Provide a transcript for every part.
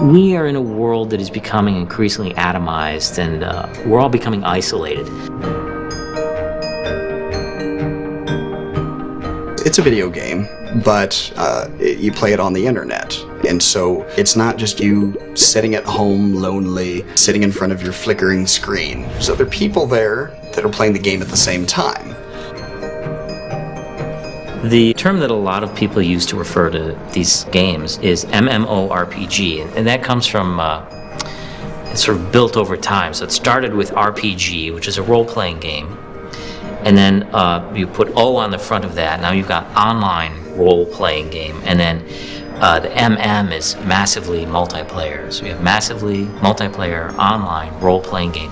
We are in a world that is becoming increasingly atomized, and we're all becoming isolated. It's a video game, but you play it on the internet. And so it's not just you sitting at home lonely, sitting in front of your flickering screen. So there are people there that are playing the game at the same time. The term that a lot of people use to refer to these games is MMORPG, and that comes from it's sort of built over time. So it started with RPG, which is a role-playing game, and then you put O on the front of that. Now you've got online role-playing game, and then the MM is massively multiplayer. So we have massively multiplayer online role-playing game.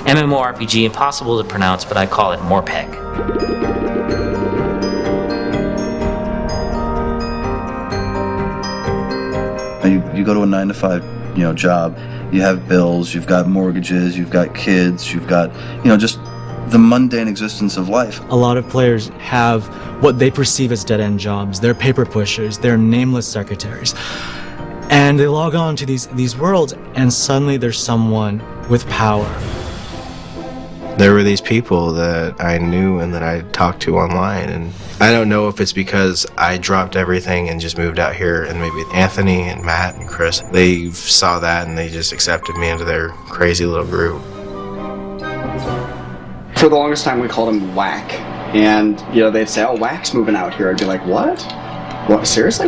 MMORPG, impossible to pronounce, but I call it Morpeg. You go to a 9-to-5, job. You have bills. You've got mortgages. You've got kids. You've got, just the mundane existence of life. A lot of players have what they perceive as dead-end jobs. They're paper pushers. They're nameless secretaries. And they log on to these worlds, and suddenly there's someone with power. There were these people that I knew and that I talked to online, and I don't know if it's because I dropped everything and just moved out here, and maybe Anthony and Matt and Chris, they saw that and they just accepted me into their crazy little group. For the longest time we called him Whack, and they'd say, "Oh, Whack's moving out here." I'd be like, "What? What? Seriously?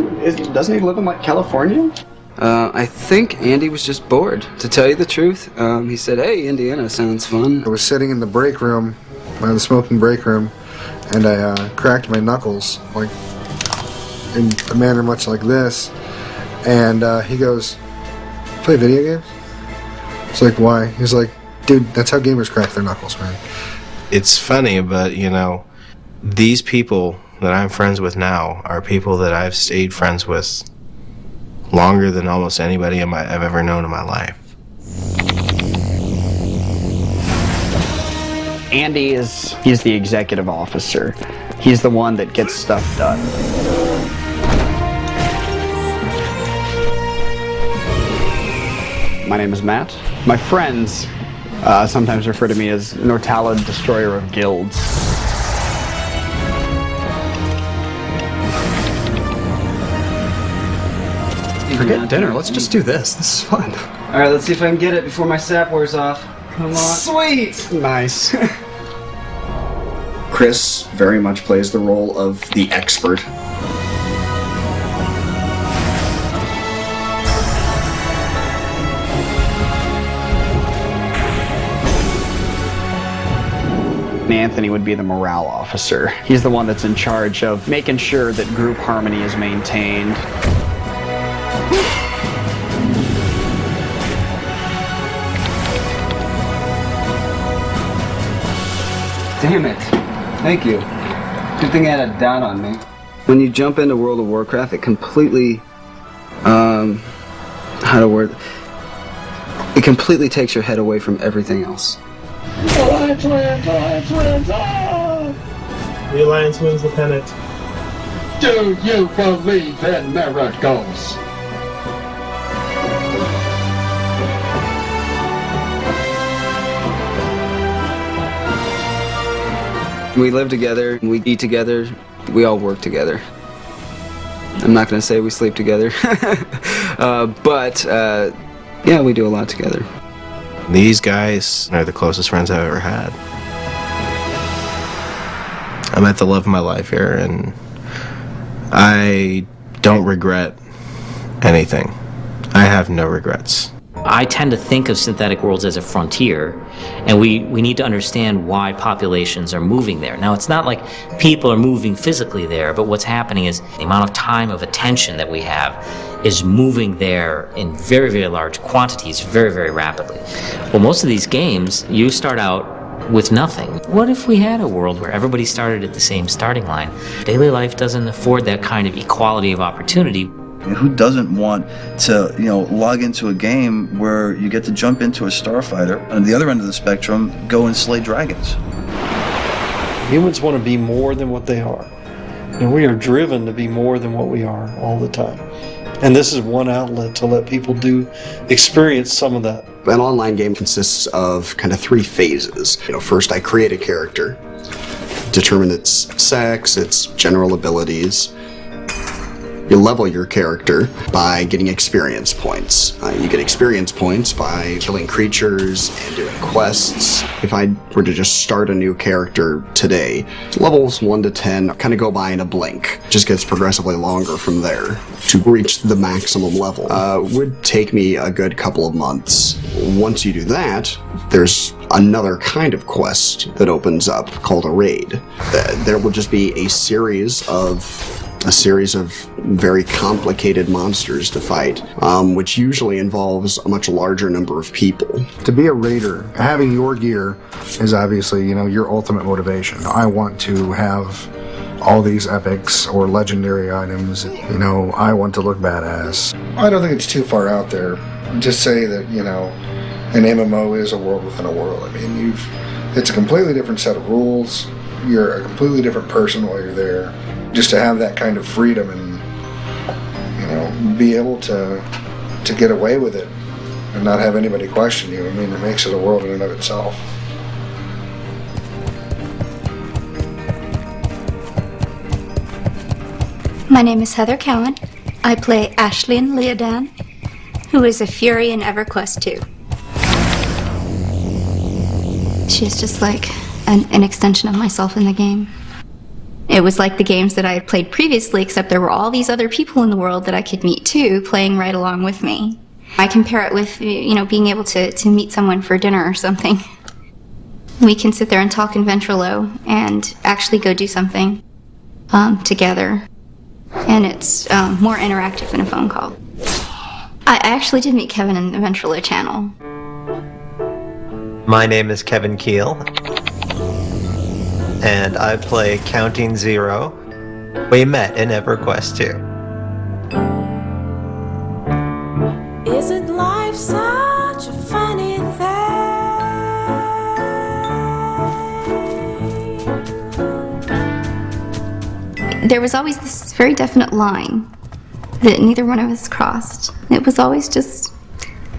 Doesn't he live in California?" I think Andy was just bored, to tell you the truth. He said, "Hey, Indiana sounds fun." I was sitting in the break room, the smoking break room, and I cracked my knuckles, like in a manner much like this. And he goes, "Play video games?" It's like, "Why?" He's like, "Dude, that's how gamers crack their knuckles, man." It's funny, but these people that I'm friends with now are people that I've stayed friends with longer than almost anybody I've ever known in my life. Andy he's the executive officer. He's the one that gets stuff done. My name is Matt. My friends sometimes refer to me as Nortala, Destroyer of Guilds. Forget dinner, let's just do this. This is fun. Alright, let's see if I can get it before my sap wears off. Come on. Sweet! Nice. Chris very much plays the role of the expert. Anthony would be the morale officer. He's the one that's in charge of making sure that group harmony is maintained. Damn it. Thank you. Good thing I had a dot on me. When you jump into World of Warcraft, it completely, it completely takes your head away from everything else. Alliance wins! Alliance wins! Oh! The Alliance wins the pennant. Do you believe in miracles? We live together, we eat together, we all work together. I'm not going to say we sleep together, but yeah, we do a lot together. These guys are the closest friends I've ever had. I met the love of my life here, and I don't regret anything. I have no regrets. I tend to think of synthetic worlds as a frontier, and we need to understand why populations are moving there. Now, it's not like people are moving physically there, but what's happening is the amount of time of attention that we have is moving there in very, very large quantities very, very rapidly. Well, most of these games, you start out with nothing. What if we had a world where everybody started at the same starting line? Daily life doesn't afford that kind of equality of opportunity. Who doesn't want to, log into a game where you get to jump into a starfighter, and at the other end of the spectrum, go and slay dragons? Humans want to be more than what they are. And we are driven to be more than what we are all the time. And this is one outlet to let people experience some of that. An online game consists of kind of 3 phases. First I create a character, determine its sex, its general abilities. You level your character by getting experience points. You get experience points by killing creatures and doing quests. If I were to just start a new character today, levels 1 to 10 kind of go by in a blink. It just gets progressively longer from there. To reach the maximum level would take me a good couple of months. Once you do that, there's another kind of quest that opens up called a raid. There will just be a series of very complicated monsters to fight, which usually involves a much larger number of people. To be a raider, having your gear is obviously, your ultimate motivation. I want to have all these epics or legendary items. I want to look badass. I don't think it's too far out there. Just say that, an MMO is a world within a world. I mean, it's a completely different set of rules. You're a completely different person while you're there. Just to have that kind of freedom and, be able to get away with it and not have anybody question you. I mean, it makes it a world in and of itself. My name is Heather Cowan. I play Ashlyn Leodan, who is a Fury in EverQuest 2. She's just like an extension of myself in the game. It was like the games that I had played previously, except there were all these other people in the world that I could meet too, playing right along with me. I compare it with, being able to meet someone for dinner or something. We can sit there and talk in Ventrilo and actually go do something together. And it's more interactive than a phone call. I actually did meet Kevin in the Ventrilo channel. My name is Kevin Keel, and I play Counting Zero. We met in EverQuest 2. Isn't life such a funny thing? There was always this very definite line that neither one of us crossed. It was always just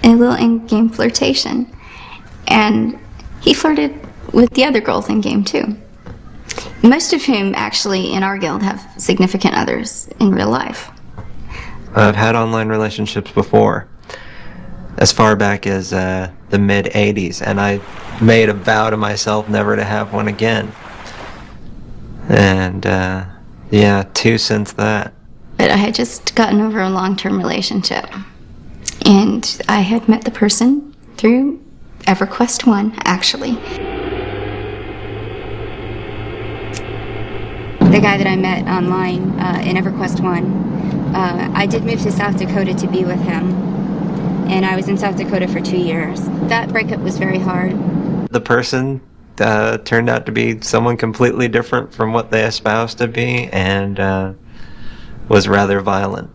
a little in-game flirtation. And he flirted with the other girls in-game too. Most of whom actually in our guild have significant others in real life. I've had online relationships before, as far back as the mid-'80s, and I made a vow to myself never to have one again. And, 2 since that. But I had just gotten over a long-term relationship. And I had met the person through EverQuest 1, actually. The guy that I met online in EverQuest 1, I did move to South Dakota to be with him. And I was in South Dakota for 2 years. That breakup was very hard. The person turned out to be someone completely different from what they espoused to be, and was rather violent.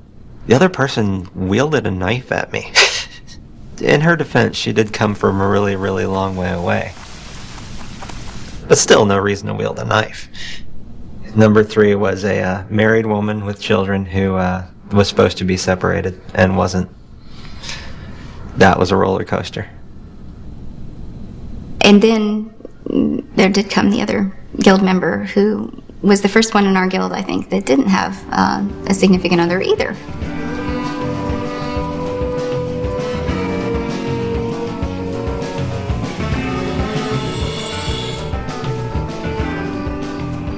The other person wielded a knife at me. In her defense, she did come from a really, really long way away. But still no reason to wield a knife. Number 3 was a married woman with children who was supposed to be separated and wasn't. That was a roller coaster. And then there did come the other guild member who was the first one in our guild, I think, that didn't have a significant other either.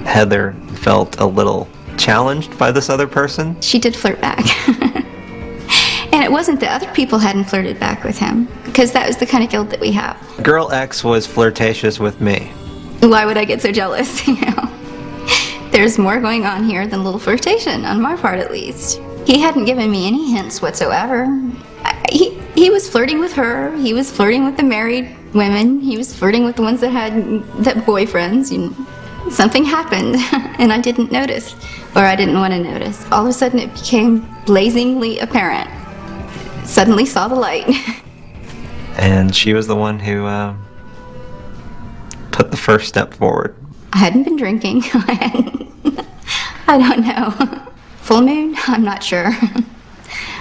Heather felt a little challenged by this other person. She did flirt back. And it wasn't that other people hadn't flirted back with him, because that was the kind of guild that we have. Girl X was flirtatious with me. Why would I get so jealous, There's more going on here than a little flirtation, on my part at least. He hadn't given me any hints whatsoever. He was flirting with her, he was flirting with the married women, he was flirting with the ones that had boyfriends, Something happened, and I didn't notice, or I didn't want to notice. All of a sudden it became blazingly apparent. Suddenly saw the light. And she was the one who put the first step forward. I hadn't been drinking. I don't know. Full moon? I'm not sure.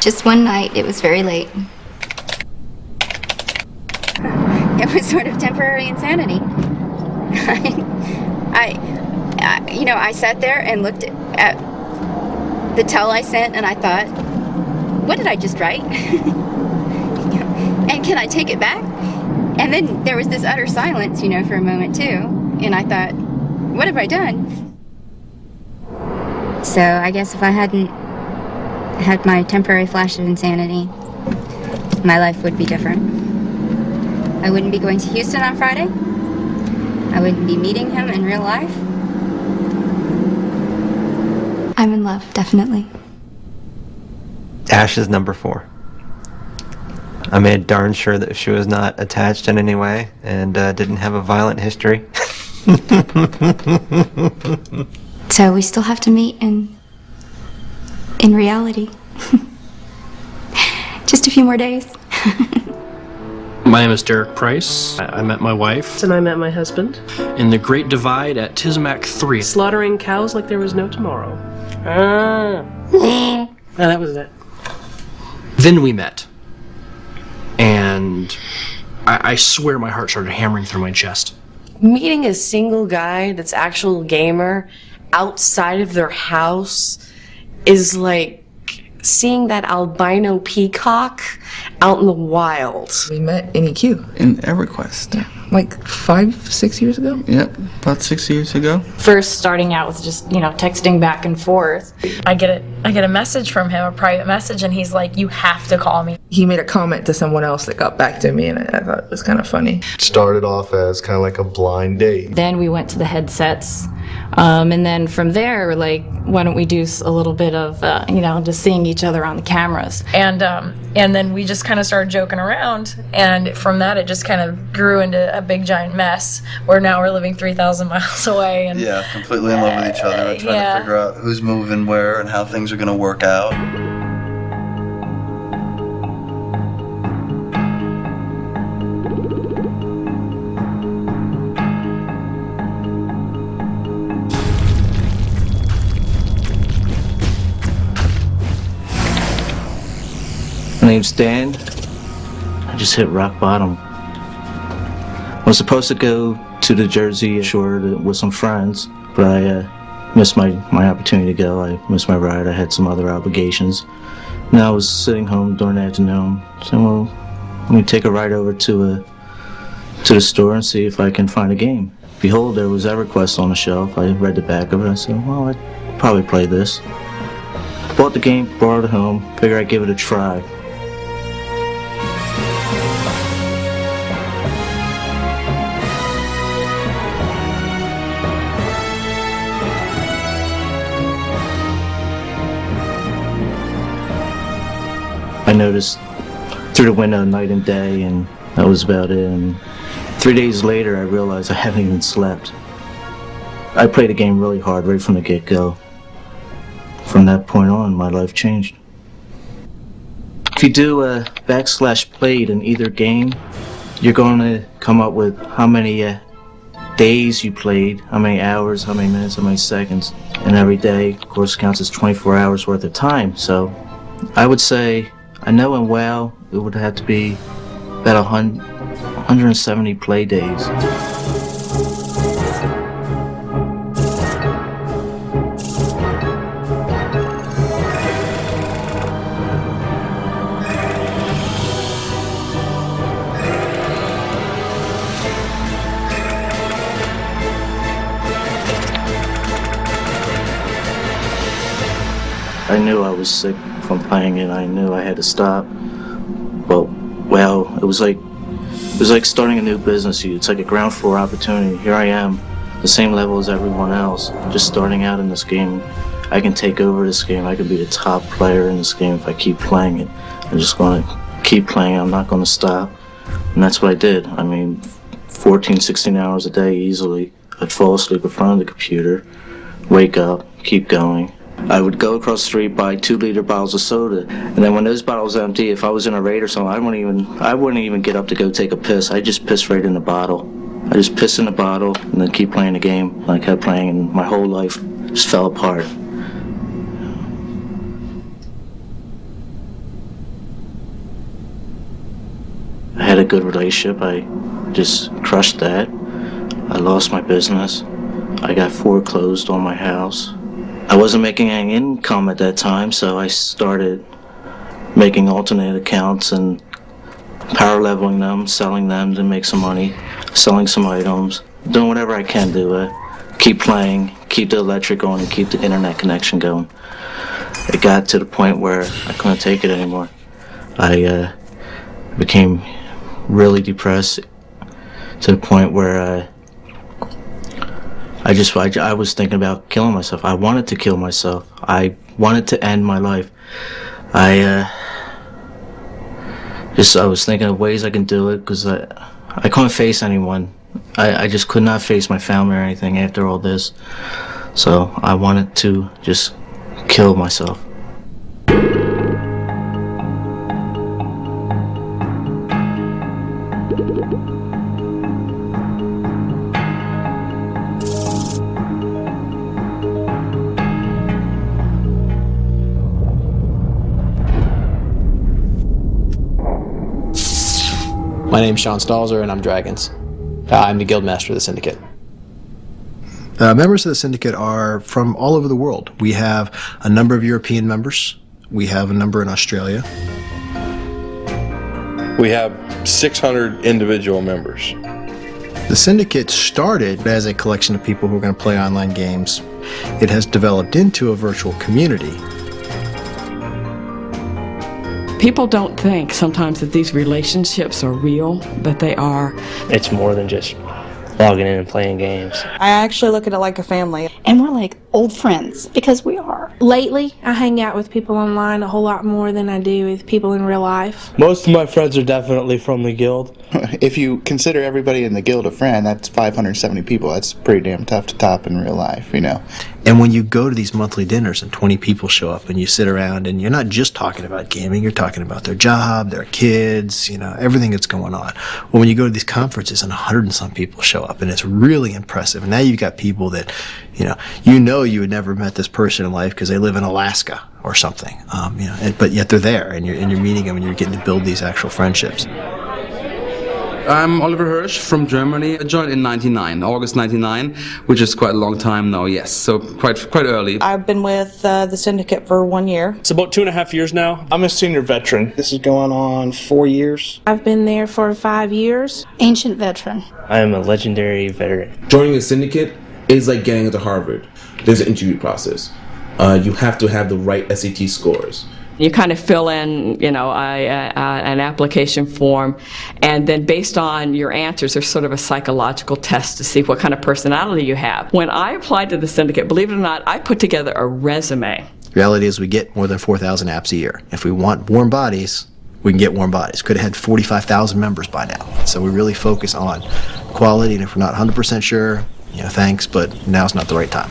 Just one night, it was very late. It was sort of temporary insanity. I sat there and looked at the tell I sent, and I thought, what did I just write? And can I take it back? And then there was this utter silence, for a moment too. And I thought, what have I done? So I guess if I hadn't had my temporary flash of insanity, my life would be different. I wouldn't be going to Houston on Friday. I wouldn't be meeting him in real life. I'm in love, definitely. Ash is number 4. I made darn sure that she was not attached in any way and didn't have a violent history. So we still have to meet in reality. Just a few more days. My name is Derek Price. I met my wife. And I met my husband. In the Great Divide at Tizimac 3. Slaughtering cows like there was no tomorrow. No, that was it. Then we met. And I swear my heart started hammering through my chest. Meeting a single guy that's actual gamer outside of their house is like seeing that albino peacock out in the wild. We met in EQ. In EverQuest. Yeah, like 5-6 years ago? Yep, about 6 years ago. First starting out with just, texting back and forth. I get a message from him, a private message, and he's like, you have to call me. He made a comment to someone else that got back to me, and I thought it was kind of funny. Started off as kind of like a blind date. Then we went to the headsets. And then from there, we're like, why don't we do a little bit of, just seeing each other on the cameras. And then we just kind of started joking around. And from that, it just kind of grew into a big giant mess where now we're living 3,000 miles away. And yeah, completely in love with each other and trying to figure out who's moving where and how things are going to work out. My name's Dan. I just hit rock bottom. I was supposed to go to the Jersey Shore with some friends, but I missed my opportunity to go. I missed my ride. I had some other obligations. And I was sitting home during the afternoon, saying, well, let me take a ride over to the store and see if I can find a game. Behold, there was EverQuest on the shelf. I read the back of it. I said, well, I'd probably play this. Bought the game, brought it home, figured I'd give it a try. I noticed through the window night and day, and that was about it. And 3 days later, I realized I haven't even slept. I played the game really hard right from the get-go. From that point on, my life changed. If you do a /played in either game, you're going to come up with how many days you played, how many hours, how many minutes, how many seconds. And every day, of course, counts as 24 hours worth of time. So I would say, I know in WoW, it would have to be about 170 play days. I knew I was sick from playing it. I knew I had to stop. But well, it was like starting a new business. It's like a ground floor opportunity. Here I am, the same level as everyone else, just starting out in this game. I can take over this game. I can be the top player in this game if I keep playing it. I'm just going to keep playing. I'm not going to stop. And that's what I did. I mean, 14, 16 hours a day easily. I'd fall asleep in front of the computer, wake up, keep going. I would go across the street, buy 2-liter bottles of soda, and then when those bottles were empty, if I was in a raid or something, I wouldn't even get up to go take a piss. I just piss right in the bottle. I just piss in the bottle and then keep playing the game. And I kept playing, and my whole life just fell apart. I had a good relationship. I just crushed that. I lost my business. I got foreclosed on my house. I wasn't making any income at that time, so I started making alternate accounts and power leveling them, selling them to make some money, selling some items, doing whatever I can do. Keep playing, keep the electric on, and keep the internet connection going. It got to the point where I couldn't take it anymore. I became really depressed to the point where I was thinking about killing myself. I wanted to kill myself. I wanted to end my life. I was thinking of ways I can do it because I couldn't face anyone. I just could not face my family or anything after all this. So I wanted to just kill myself. My name's Sean Stalzer, and I'm Dragons. I'm the Guildmaster of the Syndicate. Members of the Syndicate are from all over the world. We have a number of European members. We have a number in Australia. We have 600 individual members. The Syndicate started as a collection of people who are going to play online games. It has developed into a virtual community. People don't think sometimes that these relationships are real, but they are. It's more than just logging in and playing games. I actually look at it like a family. And we're like old friends, because we are. Lately, I hang out with people online a whole lot more than I do with people in real life. Most of my friends are definitely from the Guild. If you consider everybody in the Guild a friend, that's 570 people. That's pretty damn tough to top in real life, you know. And when you go to these monthly dinners and 20 people show up and you sit around and you're not just talking about gaming, you're talking about their job, their kids, you know, everything that's going on. Well, when you go to these conferences and 100 and some people show up, and it's really impressive. And now you've got people that, you know you would never met this person in life because they live in Alaska or something, but yet they're there and you're meeting them and you're getting to build these actual friendships. I'm Oliver Hirsch from Germany. I joined in August 99, which is quite a long time now, yes, so quite early. I've been with the Syndicate for 1 year. It's about 2.5 years now. I'm a senior veteran. This is going on 4 years. I've been there for 5 years. Ancient veteran. I am a legendary veteran. Joining the Syndicate is like getting into Harvard. There's an interview process. You have to have the right SAT scores. You kind of fill in, an application form, and then based on your answers, there's sort of a psychological test to see what kind of personality you have. When I applied to the Syndicate, believe it or not, I put together a resume. The reality is we get more than 4,000 apps a year. If we want warm bodies, we can get warm bodies. Could have had 45,000 members by now. So we really focus on quality, and if we're not 100% sure, thanks, but now's not the right time.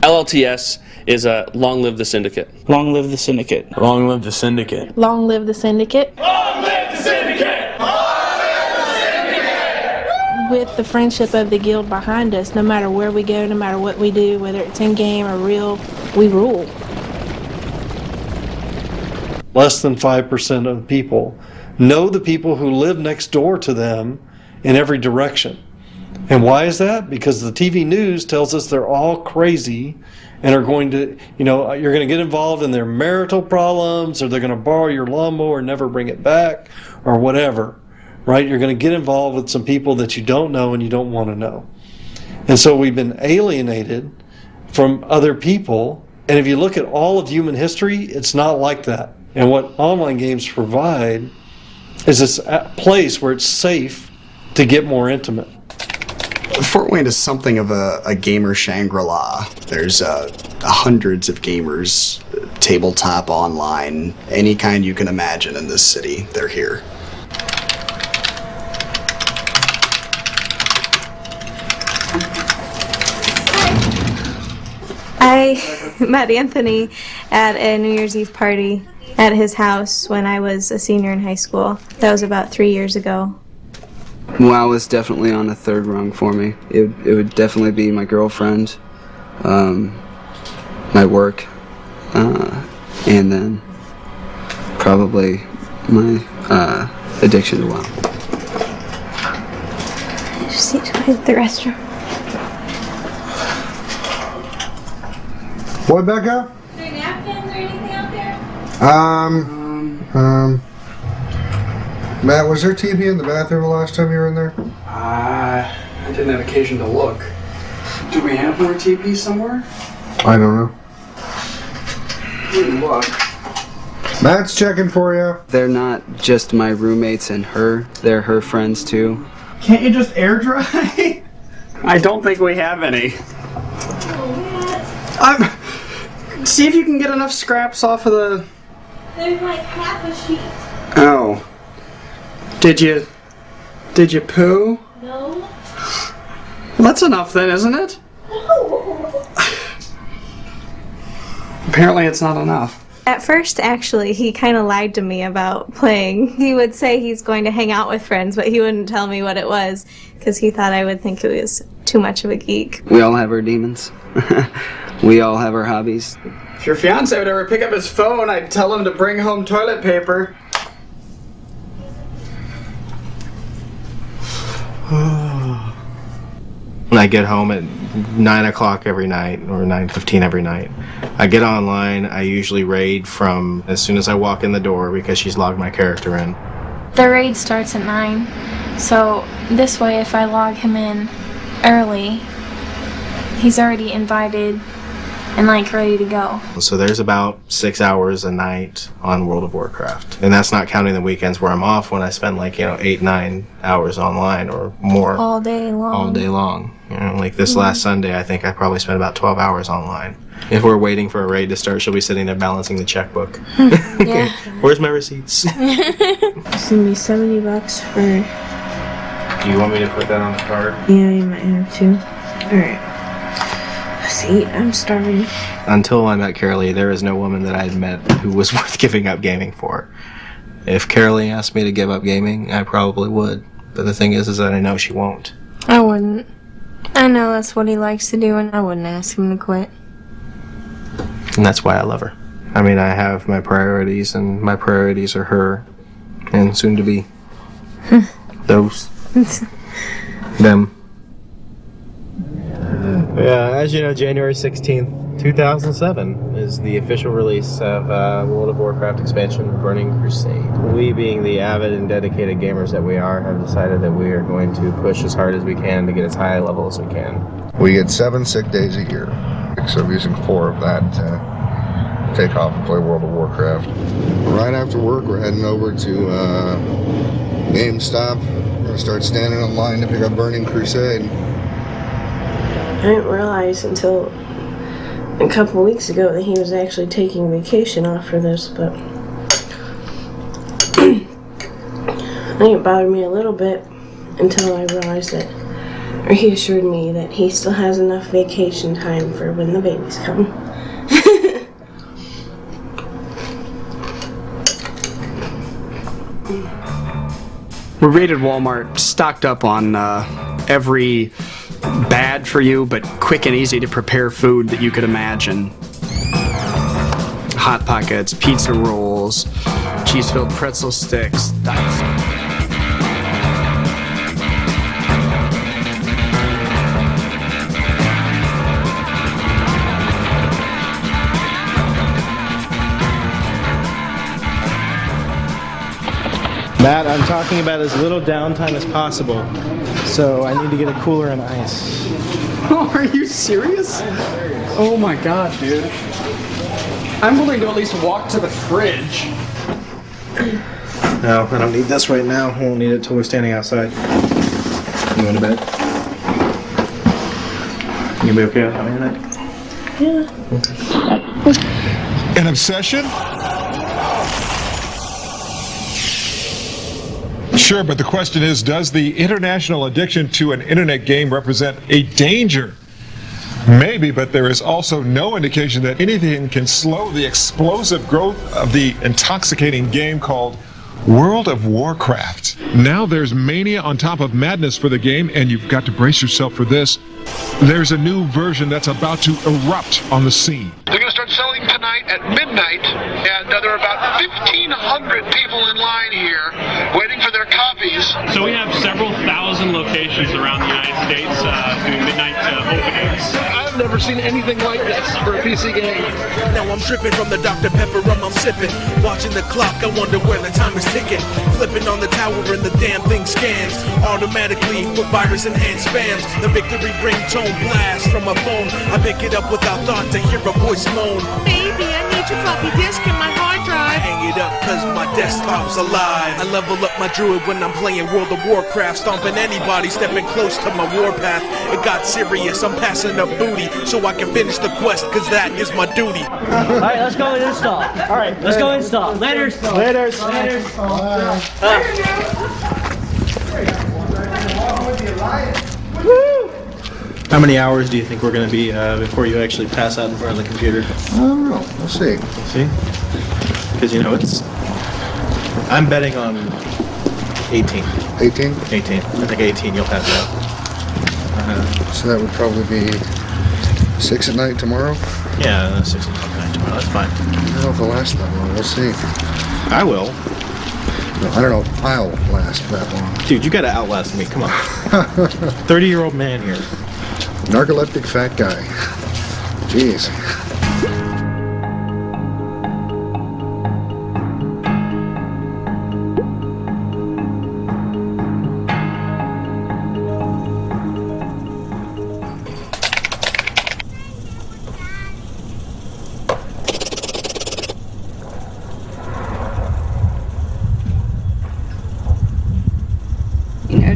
LLTS is long live the Syndicate. Long live the Syndicate. Long live the Syndicate. Long live the Syndicate. Long live the Syndicate! Long live the Syndicate! With the friendship of the Guild behind us, no matter where we go, no matter what we do, whether it's in-game or real, we rule. Less than 5% of people know the people who live next door to them in every direction. And why is that? Because the TV news tells us they're all crazy and are going to, you're going to get involved in their marital problems, or they're going to borrow your lawnmower and never bring it back, or whatever, right? You're going to get involved with some people that you don't know and you don't want to know. And so we've been alienated from other people. And if you look at all of human history, it's not like that. And what online games provide is this place where it's safe to get more intimate. Fort Wayne is something of a gamer Shangri-La. There's hundreds of gamers, tabletop, online, any kind you can imagine in this city, they're here. I met Anthony at a New Year's Eve party at his house when I was a senior in high school. That was about 3 years ago. WoW was definitely on the third rung for me. It would definitely be my girlfriend, my work, and then probably my addiction to WoW. use the restroom. What, Becca? Is there napkins or anything out there? Matt, was there TV in the bathroom the last time you were in there? I didn't have occasion to look. Do we have more TP somewhere? I don't know. Look. Matt's checking for you. They're not just my roommates and her, they're her friends too. Can't you just air dry? I don't think we have any. See if you can get enough scraps off of the... There's like half a sheet. Oh. Did you poo? No. Well, that's enough then, isn't it? No. Apparently it's not enough. At first, actually, he kind of lied to me about playing. He would say he's going to hang out with friends, but he wouldn't tell me what it was because he thought I would think it was too much of a geek. We all have our demons. We all have our hobbies. If your fiance would ever pick up his phone, I'd tell him to bring home toilet paper. When I get home at 9 o'clock every night, or 9:15 every night, I get online. I usually raid from as soon as I walk in the door because she's logged my character in. The raid starts at 9, so this way if I log him in early, he's already invited and like ready to go. So there's about 6 hours a night on World of Warcraft. And that's not counting the weekends where I'm off when I spend 8-9 hours online or more. All day long. All day long. Like this last Sunday, I think I probably spent about 12 hours online. If we're waiting for a raid to start, she'll be sitting there balancing the checkbook. Yeah. Where's my receipts? It's gonna be $70 for... Do you want me to put that on the card? Yeah, you might have to. Alright. Let's eat. I'm starving. Until I met Carolee, there is no woman that I had met who was worth giving up gaming for. If Carolee asked me to give up gaming, I probably would. But the thing is that I know she won't. I wouldn't. I know that's what he likes to do, and I wouldn't ask him to quit. And that's why I love her. I mean, I have my priorities, and my priorities are her, and soon to be those, them. Yeah, as you know, January 16th, 2007 is the official release of World of Warcraft expansion Burning Crusade. We, being the avid and dedicated gamers that we are, have decided that we are going to push as hard as we can to get as high a level as we can. We get 7 sick days a year, so I'm using 4 of that to take off and play World of Warcraft. Right after work, we're heading over to GameStop. We're gonna start standing in line to pick up Burning Crusade. I didn't realize until a couple weeks ago that he was actually taking vacation off for this, but I think it bothered me a little bit until I realized that, or he assured me that he still has enough vacation time for when the babies come. We raided Walmart, stocked up on every bad for you but quick and easy to prepare food that you could imagine. Hot Pockets, pizza rolls, cheese-filled pretzel sticks. Matt, I'm talking about as little downtime as possible, so I need to get a cooler and ice. Oh, are you serious? Oh my god, dude. I'm willing to at least walk to the fridge. No, I don't need this right now. I won't need it till we're standing outside. You going to bed? You gonna be okay with having that? Yeah. An obsession? Sure, but the question is, does the international addiction to an internet game represent a danger? Maybe, but there is also no indication that anything can slow the explosive growth of the intoxicating game called World of Warcraft. Now there's mania on top of madness for the game, and you've got to brace yourself for this. There's a new version that's about to erupt on the scene. They're going to start selling tonight at midnight, and there are about 1,500 people in line here waiting for their copies. So we have several thousand locations around the United States. never seen anything like this for a PC game. Now I'm tripping from the Dr. Pepper rum I'm sipping. Watching the clock, I wonder where the time is ticking. Flipping on the tower and the damn thing scans. Automatically put virus enhanced spams. The victory ringtone blast from my phone. I pick it up without thought to hear a voice moan. Baby, I need your floppy disk and my hard drive. Hang it up cause my desktop's alive. I level up my druid when I'm playing World of Warcraft. Stomping anybody stepping close to my warpath. It got serious, I'm passing up booty so I can finish the quest cause that is my duty. Alright, let's go and install. Alright, let's go install. Later. How many hours do you think we're going to be before you actually pass out in front of the computer? I don't know. We'll see. See? Because, you know, I'm betting on 18. 18? 18. I think 18 you'll pass out. So that would probably be 6 at night tomorrow? Yeah, 6 o'clock tomorrow. That's fine. I don't know if it'll last that long. We'll see. I will. No, I don't know if I'll last that long. Dude, you got to outlast me. Come on. 30-year-old man here. Narcoleptic fat guy. Jeez.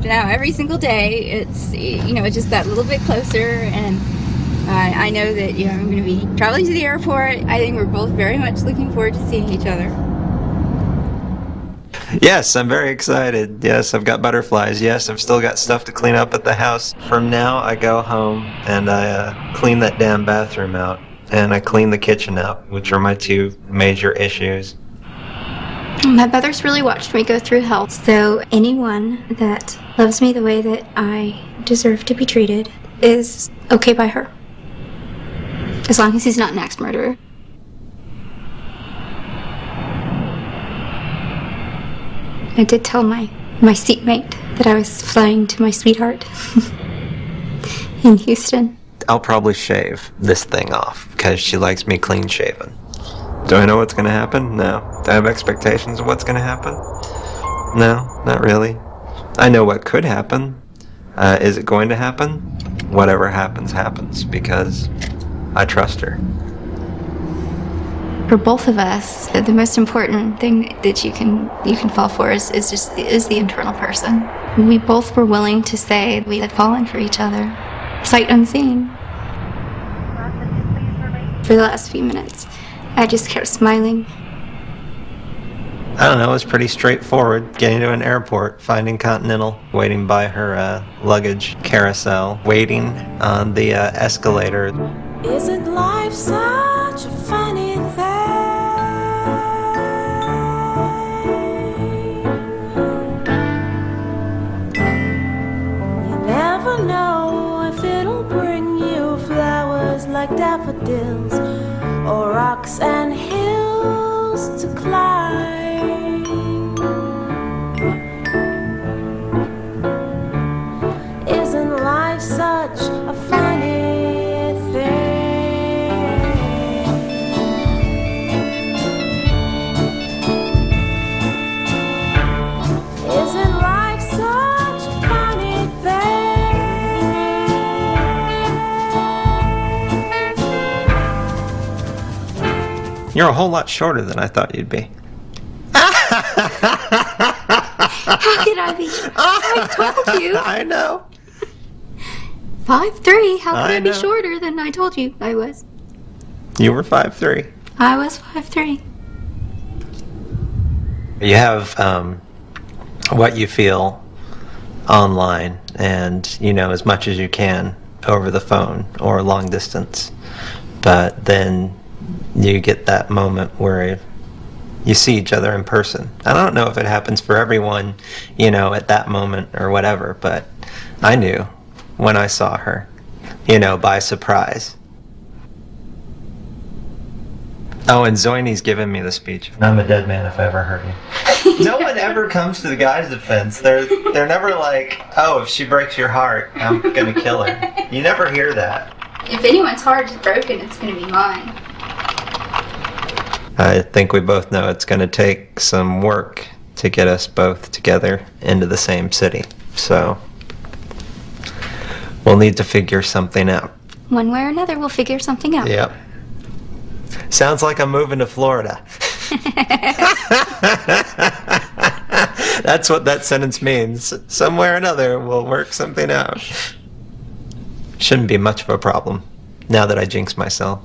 Now every single day it's just that little bit closer, and I know that I'm going to be traveling to the airport. I think we're both very much looking forward to seeing each other. Yes, I'm very excited. Yes, I've got butterflies. Yes, I've still got stuff to clean up at the house. From now I go home and I clean that damn bathroom out, and I clean the kitchen out, which are my two major issues. My mother's really watched me go through hell, so anyone that loves me the way that I deserve to be treated is okay by her. As long as he's not an axe murderer. I did tell my seatmate that I was flying to my sweetheart in Houston. I'll probably shave this thing off because she likes me clean shaven. Do I know what's going to happen? No. Do I have expectations of what's going to happen? No, not really. I know what could happen. Is it going to happen? Whatever happens, happens, because I trust her. For both of us, the most important thing that you can fall for is the internal person. We both were willing to say we had fallen for each other, sight unseen. For the last few minutes, I just kept smiling. I don't know, it was pretty straightforward. Getting to an airport, finding Continental, waiting by her luggage carousel, waiting on the escalator. Isn't life such a funny thing? You never know if it'll bring you flowers like daffodils or rocks and hills to climb. Isn't life such a funny thing? Isn't life such a funny thing? You're a whole lot shorter than I thought you'd be. How could I be? I told you. I know. 5'3". How could I be know. shorter than I told you I was? You were 5'3". I was 5'3". You have what you feel online and, as much as you can over the phone or long distance. But then you get that moment where you see each other in person. I don't know if it happens for everyone, at that moment or whatever, but I knew when I saw her, by surprise. Oh, and Zoini's giving me the speech. I'm a dead man if I ever hurt you. No one ever comes to the guy's defense. They're never like, oh, if she breaks your heart, I'm gonna kill her. You never hear that. If anyone's heart is broken, it's going to be mine. I think we both know it's going to take some work to get us both together into the same city. So we'll need to figure something out. One way or another, we'll figure something out. Yep. Sounds like I'm moving to Florida. That's what that sentence means. Some way or another, we'll work something out. Shouldn't be much of a problem, now that I jinxed myself.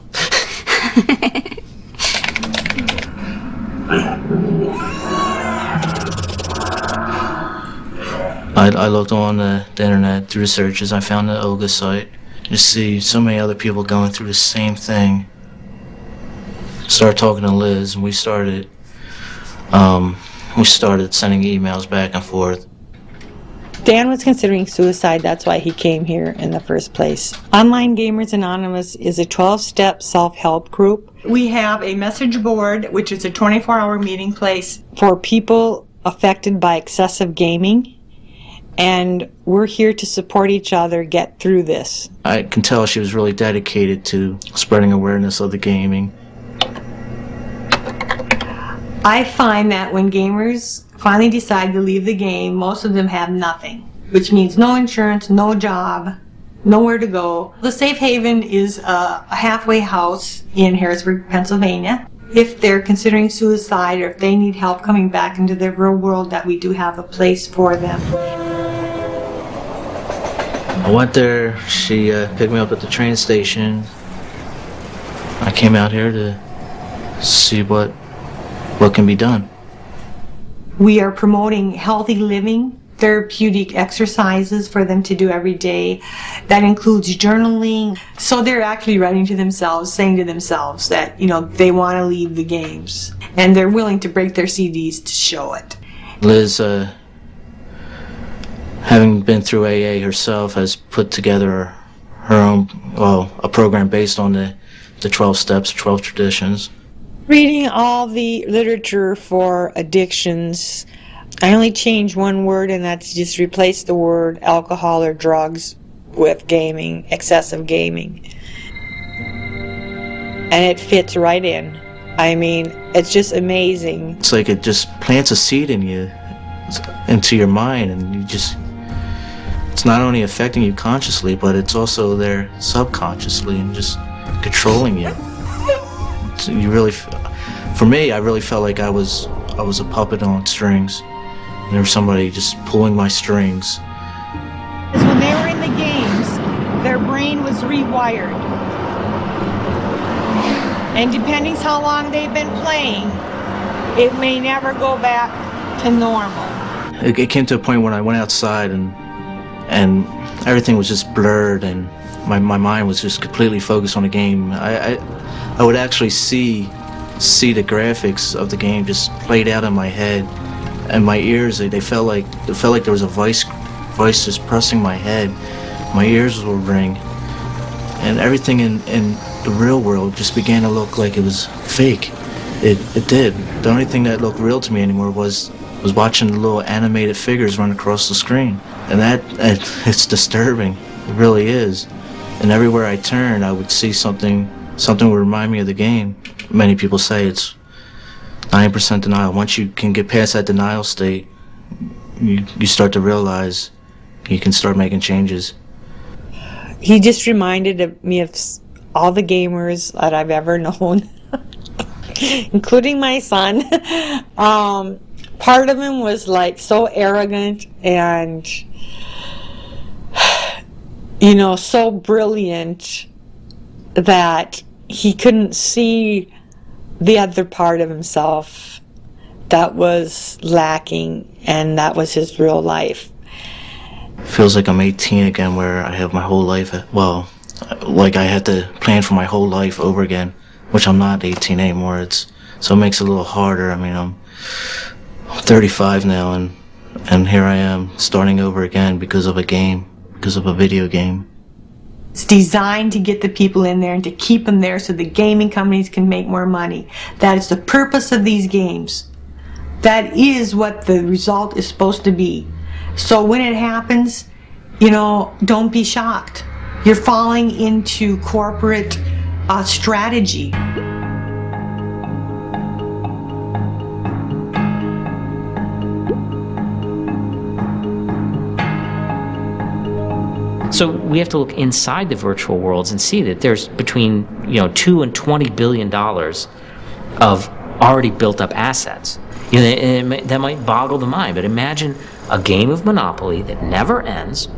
I looked on the internet through searches. I found the Olga site. You see so many other people going through the same thing. Started talking to Liz, and we started sending emails back and forth. Dan was considering suicide, that's why he came here in the first place. Online Gamers Anonymous is a 12-step self-help group. We have a message board, which is a 24-hour meeting place for people affected by excessive gaming. And we're here to support each other get through this. I can tell she was really dedicated to spreading awareness of the gaming. I find that when gamers finally decide to leave the game, most of them have nothing, which means no insurance, no job, nowhere to go. The Safe Haven is a halfway house in Harrisburg, Pennsylvania. If they're considering suicide or if they need help coming back into the real world, that we do have a place for them. I went there, she picked me up at the train station. I came out here to see what can be done. We are promoting healthy living, therapeutic exercises for them to do every day. That includes journaling. So they're actually writing to themselves, saying to themselves that, they want to leave the games. And they're willing to break their CDs to show it. Liz, having been through AA herself, has put together her own, a program based on the 12 steps, 12 traditions. Reading all the literature for addictions, I only changed one word, and that's just replace the word alcohol or drugs with gaming, excessive gaming. And it fits right in. I mean, it's just amazing. It's like it just plants a seed in you, into your mind, and it's not only affecting you consciously, but it's also there subconsciously and just controlling you. You really, for me, I really felt like I was a puppet on strings. And there was somebody just pulling my strings. When they were in the games, their brain was rewired. And depending how long they've been playing, it may never go back to normal. It came to a point when I went outside and everything was just blurred, and my mind was just completely focused on the game. I would actually see the graphics of the game just played out in my head, and my ears, they felt like there was a voice just pressing my head. My ears would ring, and everything in the real world just began to look like it was fake. It did. The only thing that looked real to me anymore was watching the little animated figures run across the screen, and it's disturbing. It really is. And everywhere I turned, I would see something would remind me of the game. Many people say it's 90% denial. Once you can get past that denial state, you start to realize you can start making changes. He just reminded me of all the gamers that I've ever known, including my son. Part of him was like so arrogant and, so brilliant that he couldn't see the other part of himself that was lacking, and that was his real life. Feels like I'm 18 again, where I have my whole life, like I had to plan for my whole life over again, which I'm not 18 anymore. So it makes it a little harder. I mean, I'm 35 now, and here I am starting over again because of a game, because of a video game. It's designed to get the people in there and to keep them there so the gaming companies can make more money. That is the purpose of these games. That is what the result is supposed to be. So when it happens, don't be shocked. You're falling into corporate strategy. So we have to look inside the virtual worlds and see that there's between $2 and $20 billion of already built up assets. That might boggle the mind, but imagine a game of Monopoly that never ends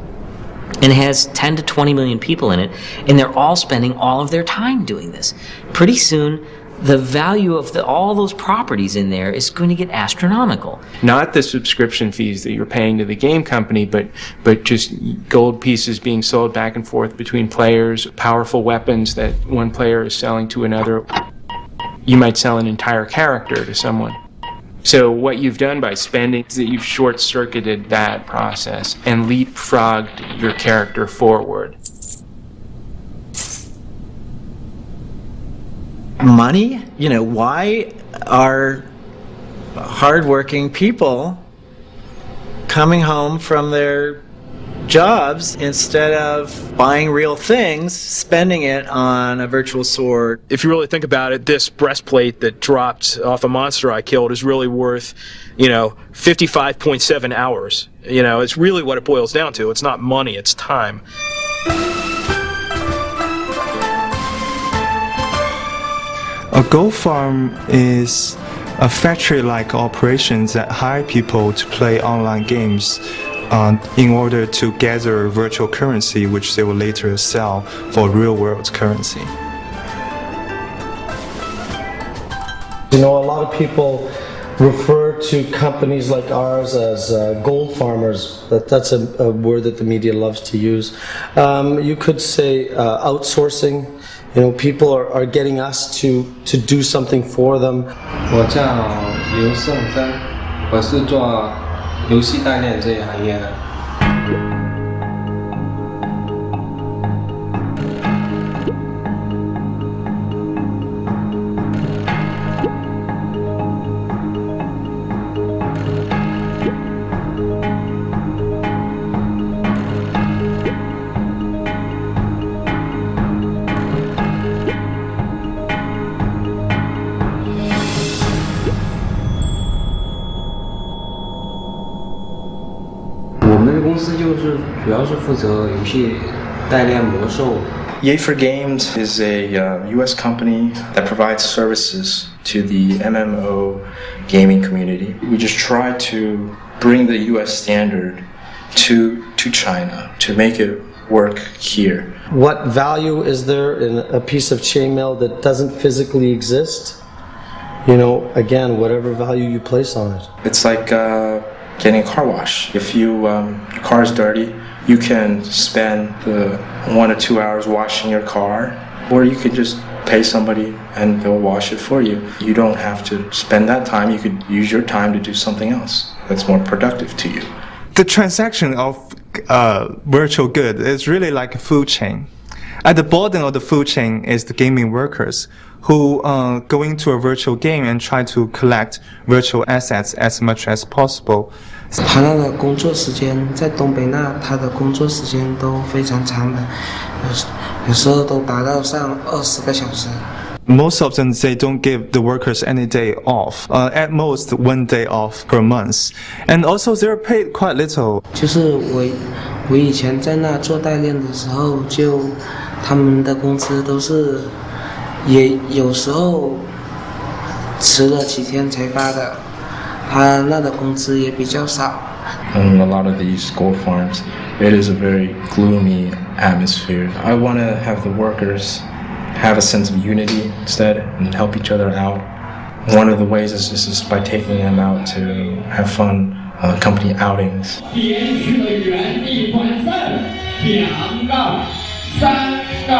and has 10 to 20 million people in it, and they're all spending all of their time doing this. Pretty soon, the value of all those properties in there is going to get astronomical. Not the subscription fees that you're paying to the game company, but just gold pieces being sold back and forth between players, powerful weapons that one player is selling to another. You might sell an entire character to someone. So what you've done by spending is that you've short-circuited that process and leapfrogged your character forward. Money? Why are hardworking people coming home from their jobs instead of buying real things, spending it on a virtual sword? If you really think about it, this breastplate that dropped off a monster I killed is really worth, 55.7 hours. It's really what it boils down to. It's not money, it's time. A gold farm is a factory-like operation that hire people to play online games in order to gather virtual currency, which they will later sell for real-world currency. A lot of people refer to companies like ours as gold farmers. That's a word that the media loves to use. You could say outsourcing. People are getting us to do something for them. 我叫刘胜芬，我是做游戏代练这一行业的。公司就是主要是负责游戏代练魔兽。Yay for Games is a U.S. company that provides services to the MMO gaming community. We just try to bring the U.S. standard to China to make it work here. What value is there in a piece of chainmail that doesn't physically exist? Again, whatever value you place on it. It's like getting a car wash. If your car is dirty, you can spend 1 or 2 hours washing your car, or you could just pay somebody and they'll wash it for you. You don't have to spend that time. You could use your time to do something else that's more productive to you. The transaction of virtual good is really like a food chain. At the bottom of the food chain is the gaming workers who go into a virtual game and try to collect virtual assets as much as possible. 他那个工作时间在东北那，他的工作时间都非常长的，有时候都达到上20个小时。Most of them, they don't give the workers any day off, at most 1 day off per month. And also they're paid quite little. 就是我以前在那做代练的时候，他们的工资都是也有时候迟了几天才发的，他那的工资也比较少。In a lot of these gold farms, it is a very gloomy atmosphere. I want to have the workers have a sense of unity instead and help each other out. One of the ways is just by taking them out to have fun company outings. 连续的原地转身，2个、3个、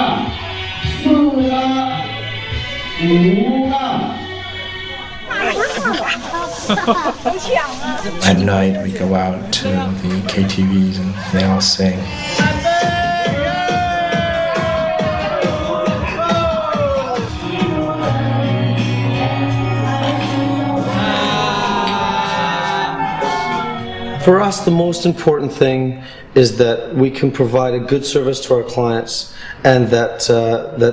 4个、5个。 At night, we go out to the KTVs and they all sing. For us, the most important thing is that we can provide a good service to our clients and that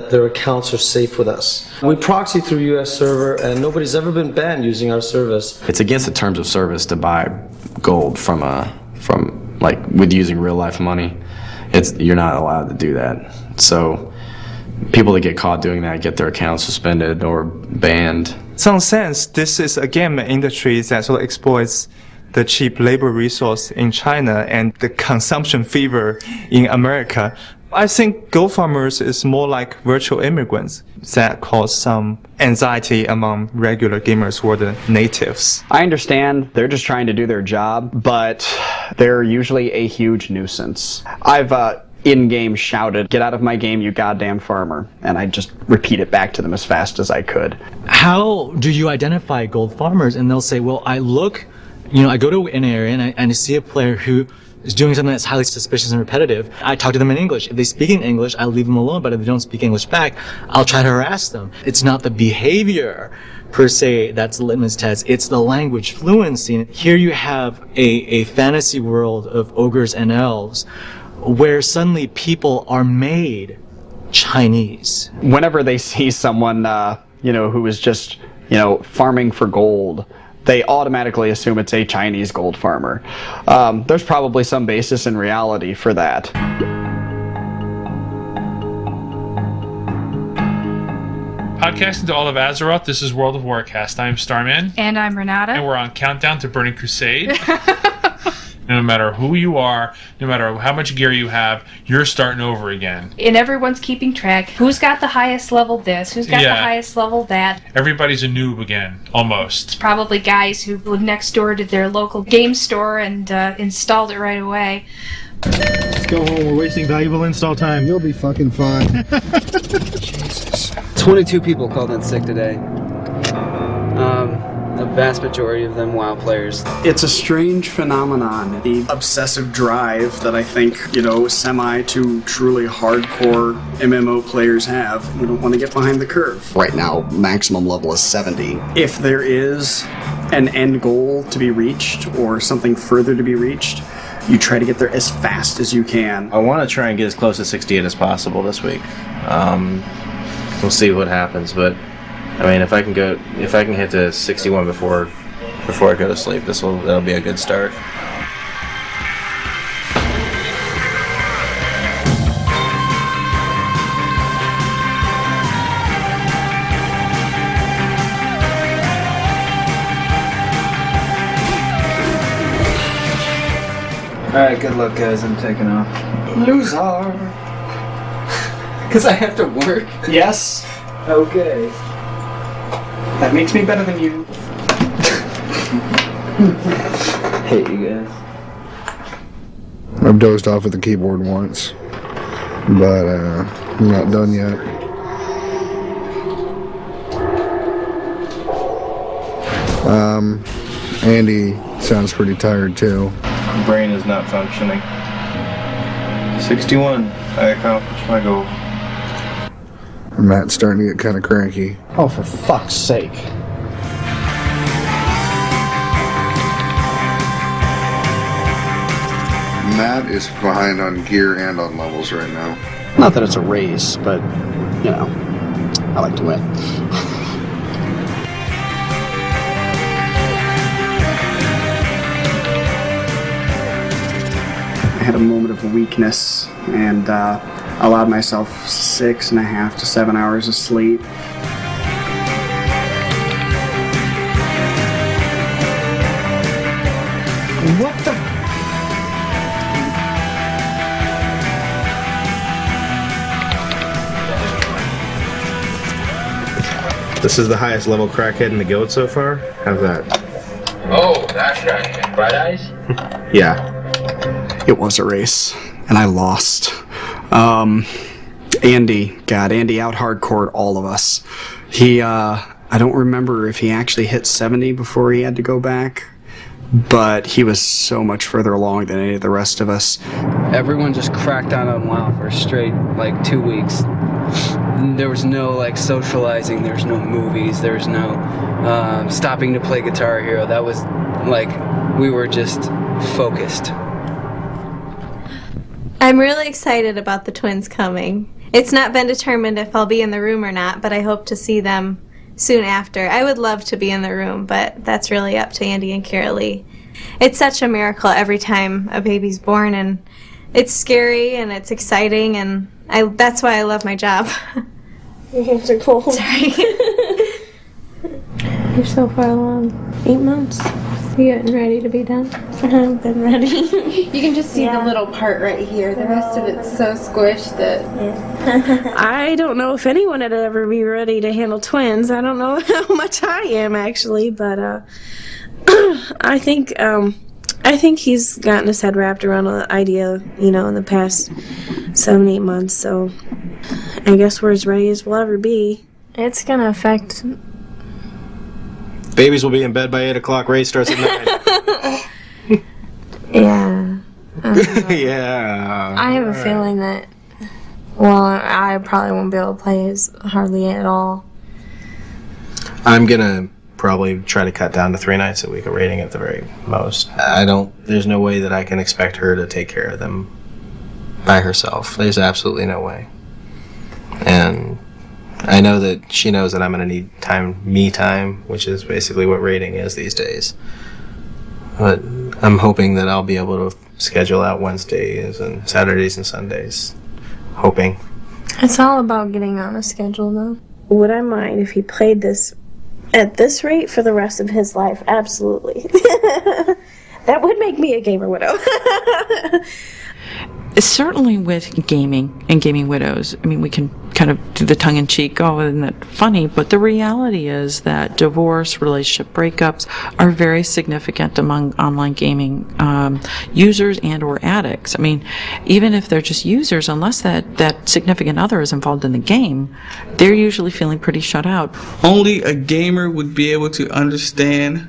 their accounts are safe with us. We proxy through US Server and nobody's ever been banned using our service. It's against the terms of service to buy gold from like with using real life money. You're not allowed to do that. So people that get caught doing that get their accounts suspended or banned. In some sense, this is again an industry that sort of exploits the cheap labor resource in China and the consumption fever in America. I think gold farmers is more like virtual immigrants that cause some anxiety among regular gamers who are the natives. I understand they're just trying to do their job, but they're usually a huge nuisance. I've in-game shouted, "Get out of my game, you goddamn farmer," and I just repeat it back to them as fast as I could. How do you identify gold farmers? And they'll say, well, I go to an area and I see a player who is doing something that's highly suspicious and repetitive. I talk to them in English. If they speak in English, I'll leave them alone, but if they don't speak English back, I'll try to harass them. It's not the behavior per se that's the litmus test, it's the language fluency. Here you have a fantasy world of ogres and elves where suddenly people are made Chinese. Whenever they see someone, who is just, farming for gold, they automatically assume it's a Chinese gold farmer. There's probably some basis in reality for that. Podcasting to all of Azeroth, this is World of Warcast. I'm Starman. And I'm Renata. And we're on Countdown to Burning Crusade. No matter who you are, no matter how much gear you have, you're starting over again. And everyone's keeping track. Who's got the highest level this? Who's got the highest level that? Everybody's a noob again, almost. It's probably guys who live next door to their local game store and installed it right away. Let's go home. We're wasting valuable install time. You'll be fucking fine. 22 people called in sick today. The vast majority of them WoW players. It's a strange phenomenon, the obsessive drive that I think, semi to truly hardcore MMO players have. We don't want to get behind the curve. Right now, maximum level is 70. If there is an end goal to be reached or something further to be reached, you try to get there as fast as you can. I want to try and get as close to 68 as possible this week. We'll see what happens, but I mean, if I can hit to 61 before I go to sleep, that'll be a good start. Alright, good luck, guys. I'm taking off. Loser! Because I have to work? Yes. Okay. That makes me better than you. Hate you guys. I've dozed off at the keyboard once, but I'm not done yet. Andy sounds pretty tired too. My brain is not functioning. 61. I accomplished my goal. Matt's starting to get kind of cranky. Oh, for fuck's sake. Matt is behind on gear and on levels right now. Not that it's a race, but, I like to win. I had a moment of weakness and allowed myself 6.5 to 7 hours of sleep. What the? This is the highest level crackhead in the guild so far. How's that? Oh, that's right. Bright eyes? Yeah. It was a race, and I lost. Andy out hardcored all of us. I don't remember if he actually hit 70 before he had to go back, but he was so much further along than any of the rest of us. Everyone just cracked out on WoW for straight, 2 weeks. There was no, socializing, there was no movies, there was no stopping to play Guitar Hero. That was, we were just focused. I'm really excited about the twins coming. It's not been determined if I'll be in the room or not, but I hope to see them soon after. I would love to be in the room, but that's really up to Andy and Kara Lee. It's such a miracle every time a baby's born, and it's scary and it's exciting, and that's why I love my job. Your hands are cold. Sorry. You're so far along. 8 months. You getting ready to be done? I've been ready. You can just see the little part right here. The rest of it's so squished that... I don't know if anyone would ever be ready to handle twins. I don't know how much I am, actually, but I think he's gotten his head wrapped around the idea, in the past 7-8 months, so I guess we're as ready as we'll ever be. It's gonna affect... Babies will be in bed by 8 o'clock. Race starts at 9. Yeah. Yeah. I have a feeling that, I probably won't be able to play as hardly at all. I'm gonna probably try to cut down to 3 nights a week of rating at the very most. There's no way that I can expect her to take care of them by herself. There's absolutely no way. And I know that she knows that I'm going to need me time, which is basically what rating is these days. But I'm hoping that I'll be able to schedule out Wednesdays and Saturdays and Sundays. Hoping. It's all about getting on a schedule, though. Would I mind if he played this at this rate for the rest of his life? Absolutely. That would make me a gamer widow. Certainly with gaming and gaming widows, I mean, we can kind of do the tongue-in-cheek, oh, isn't that funny? But the reality is that divorce, relationship breakups are very significant among online gaming users and or addicts. I mean, even if they're just users, unless that significant other is involved in the game, they're usually feeling pretty shut out. Only a gamer would be able to understand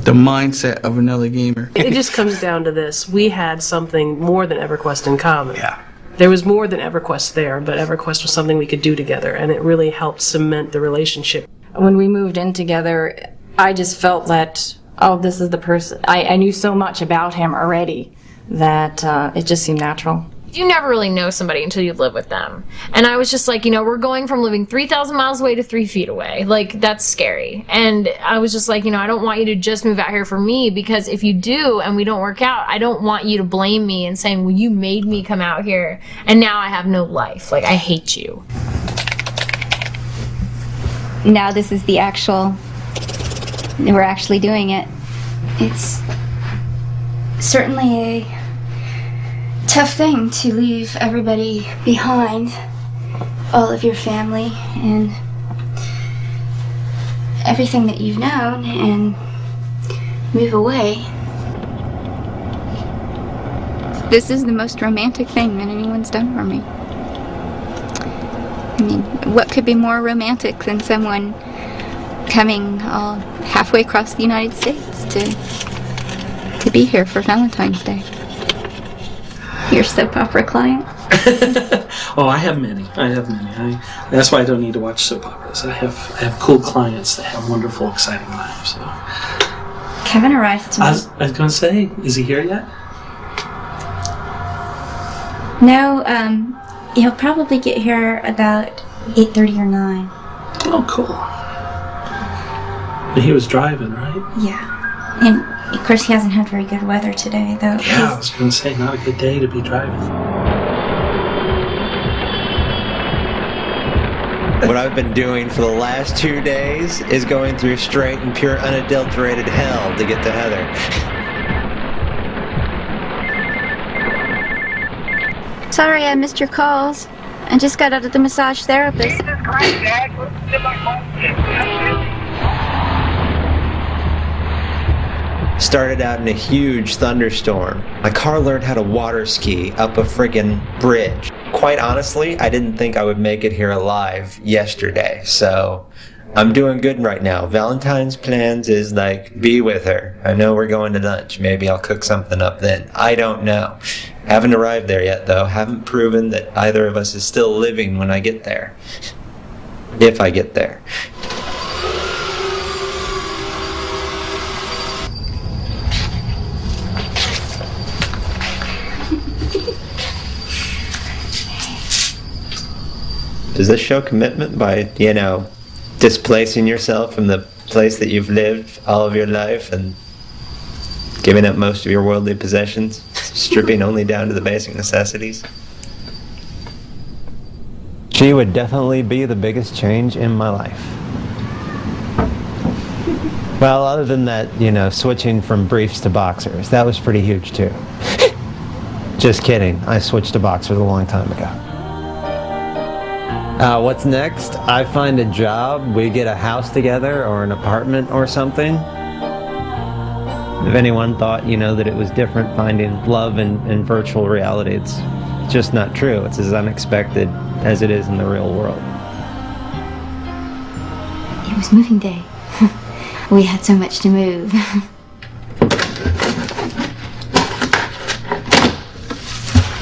the mindset of another gamer. It just comes down to this. We had something more than EverQuest in common. Yeah. There was more than EverQuest there, but EverQuest was something we could do together, and it really helped cement the relationship. When we moved in together, I just felt that, this is the person. I knew so much about him already that it just seemed natural. You never really know somebody until you live with them. And I was just like, we're going from living 3,000 miles away to 3 feet away. Like, that's scary. And I was just like, I don't want you to just move out here for me, because if you do and we don't work out, I don't want you to blame me and saying, well, you made me come out here and now I have no life. Like, I hate you. Now this is the actual, we're actually doing it. It's certainly a tough thing to leave everybody behind, all of your family and everything that you've known, and move away. This is the most romantic thing that anyone's done for me. I mean, what could be more romantic than someone coming all halfway across the United States to be here for Valentine's Day? Your soap opera client? Oh, I have many. That's why I don't need to watch soap operas. I have cool clients that have wonderful, exciting lives. So. Kevin arrives tonight. I was going to say, is he here yet? No, he'll probably get here about 8:30 or 9. Oh, cool. But he was driving, right? Yeah. And of course he hasn't had very good weather today, though. Yeah, I was going to say, not a good day to be driving. What I've been doing for the last 2 days is going through straight and pure unadulterated hell to get to Heather. Sorry I missed your calls. I just got out of the massage therapist. Jesus Christ, Dad, listen to my phone. Started out in a huge thunderstorm. My car learned how to water ski up a friggin' bridge. Quite honestly, I didn't think I would make it here alive yesterday, so I'm doing good right now. Valentine's plans is be with her. I know we're going to lunch. Maybe I'll cook something up then. I don't know. Haven't arrived there yet, though. Haven't proven that either of us is still living when I get there. If I get there. Does this show commitment by, displacing yourself from the place that you've lived all of your life and giving up most of your worldly possessions, stripping only down to the basic necessities? She would definitely be the biggest change in my life. Well, other than that, switching from briefs to boxers, that was pretty huge too. Just kidding, I switched to boxers a long time ago. What's next? I find a job, we get a house together or an apartment or something. If anyone thought, that it was different finding love in virtual reality, it's just not true. It's as unexpected as it is in the real world. It was moving day. We had so much to move.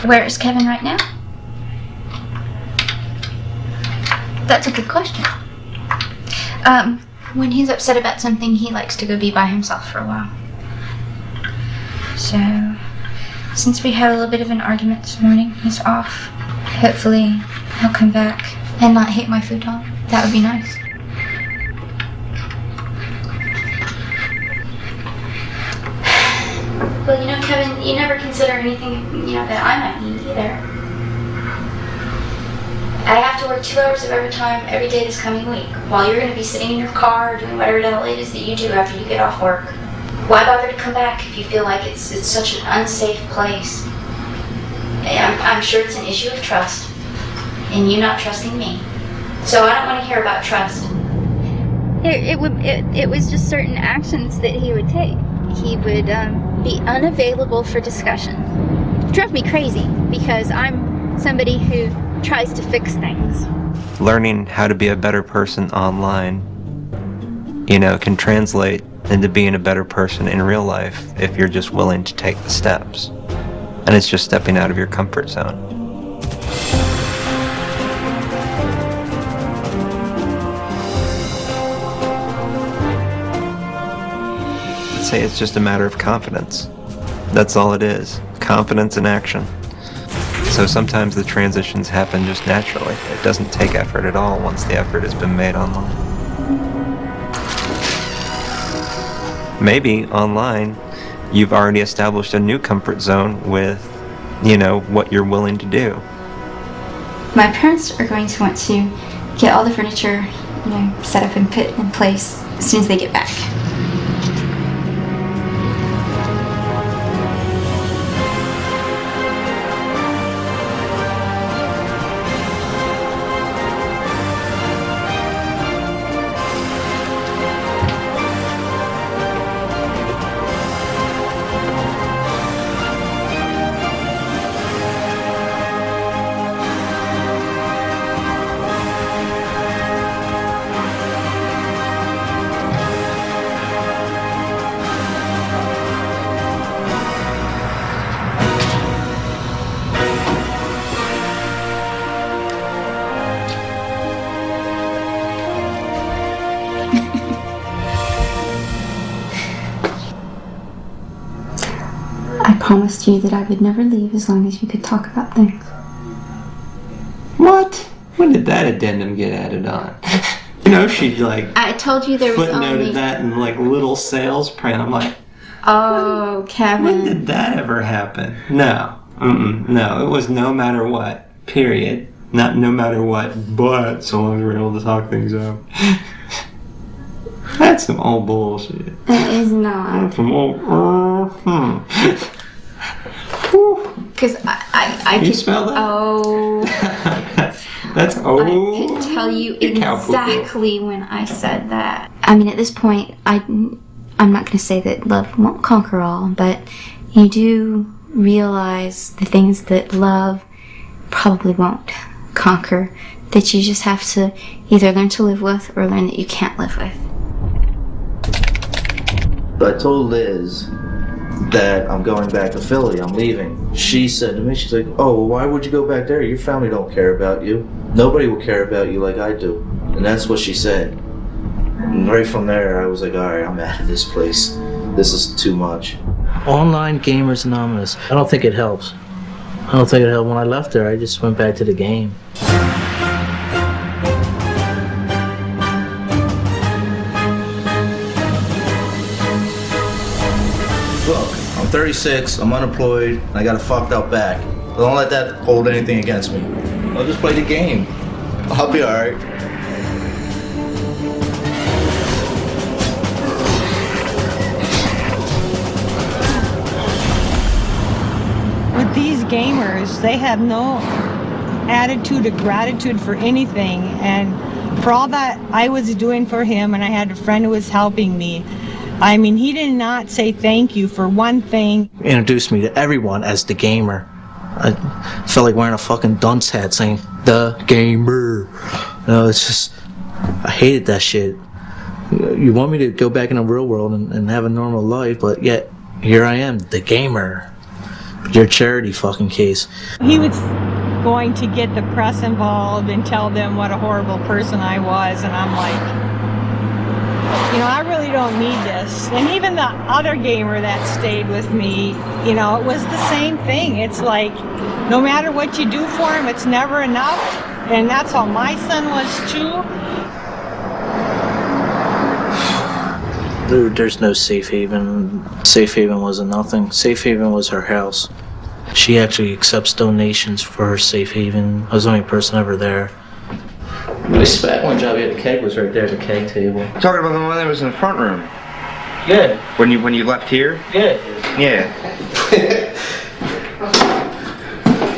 Where is Kevin right now? That's a good question. When he's upset about something, he likes to go be by himself for a while. So, since we had a little bit of an argument this morning, he's off. Hopefully, he'll come back and not hate my futon. That would be nice. Well, Kevin, you never consider anything, that I might need either. I have to work 2 hours of overtime every day this coming week, while you're going to be sitting in your car doing whatever the hell it is that you do after you get off work. Why bother to come back if you feel like it's such an unsafe place? I'm sure it's an issue of trust, and you not trusting me. So I don't want to hear about trust. It was just certain actions that he would take. He would be unavailable for discussion. It drove me crazy because I'm somebody who tries to fix things. Learning how to be a better person online, can translate into being a better person in real life if you're just willing to take the steps. And it's just stepping out of your comfort zone. I'd say it's just a matter of confidence. That's all it is. Confidence in action. So sometimes the transitions happen just naturally. It doesn't take effort at all once the effort has been made online. Maybe online you've already established a new comfort zone with, what you're willing to do. My parents are going to want to get all the furniture, set up and put in place as soon as they get back. I promised you that I would never leave as long as you could talk about things. What? When did that addendum get added on? She I told you there was footnoted that in little sales print. I'm like, oh, Kevin. When did that ever happen? No. No, it was no matter what. Period. Not no matter what, but so long as we're able to talk things out. That's some old bullshit. It is not. Some old. Because I Can you could smell that? Oh. That's I could tell you exactly when I said that. I mean, at this point, I'm not going to say that love won't conquer all, but you do realize the things that love probably won't conquer, that you just have to either learn to live with or learn that you can't live with. I told Liz that I'm going back to Philly, I'm leaving. She said to me, she's like, oh, well, why would you go back there? Your family don't care about you. Nobody will care about you like I do. And that's what she said. And right from there, I was like, all right, I'm out of this place. This is too much. Online Gamers Anonymous. I don't think it helps. I don't think it helped. When I left there, I just went back to the game. 36, I'm unemployed, and I got a fucked up back. Don't let that hold anything against me. I'll just play the game. I'll be alright. With these gamers, they have no attitude of gratitude for anything, and for all that I was doing for him, and I had a friend who was helping me, I mean, he did not say thank you for one thing. Introduced me to everyone as the gamer. I felt like wearing a fucking dunce hat saying, the gamer. No, it's just, I hated that shit. You want me to go back in the real world and have a normal life, but yet, here I am, the gamer. Your charity fucking case. He was going to get the press involved and tell them what a horrible person I was, and I'm like, you know, I really don't need this. And even the other gamer that stayed with me, you know, it was the same thing. It's like, no matter what you do for him, it's never enough. And that's how my son was too. There's no safe haven. Safe haven wasn't nothing. Safe haven was her house. She actually accepts donations for her safe haven. I was the only person ever there. My spat one job, the keg was right there, the keg table. Talking about the one that was in the front room. Yeah. When you left here? Yeah. Yeah.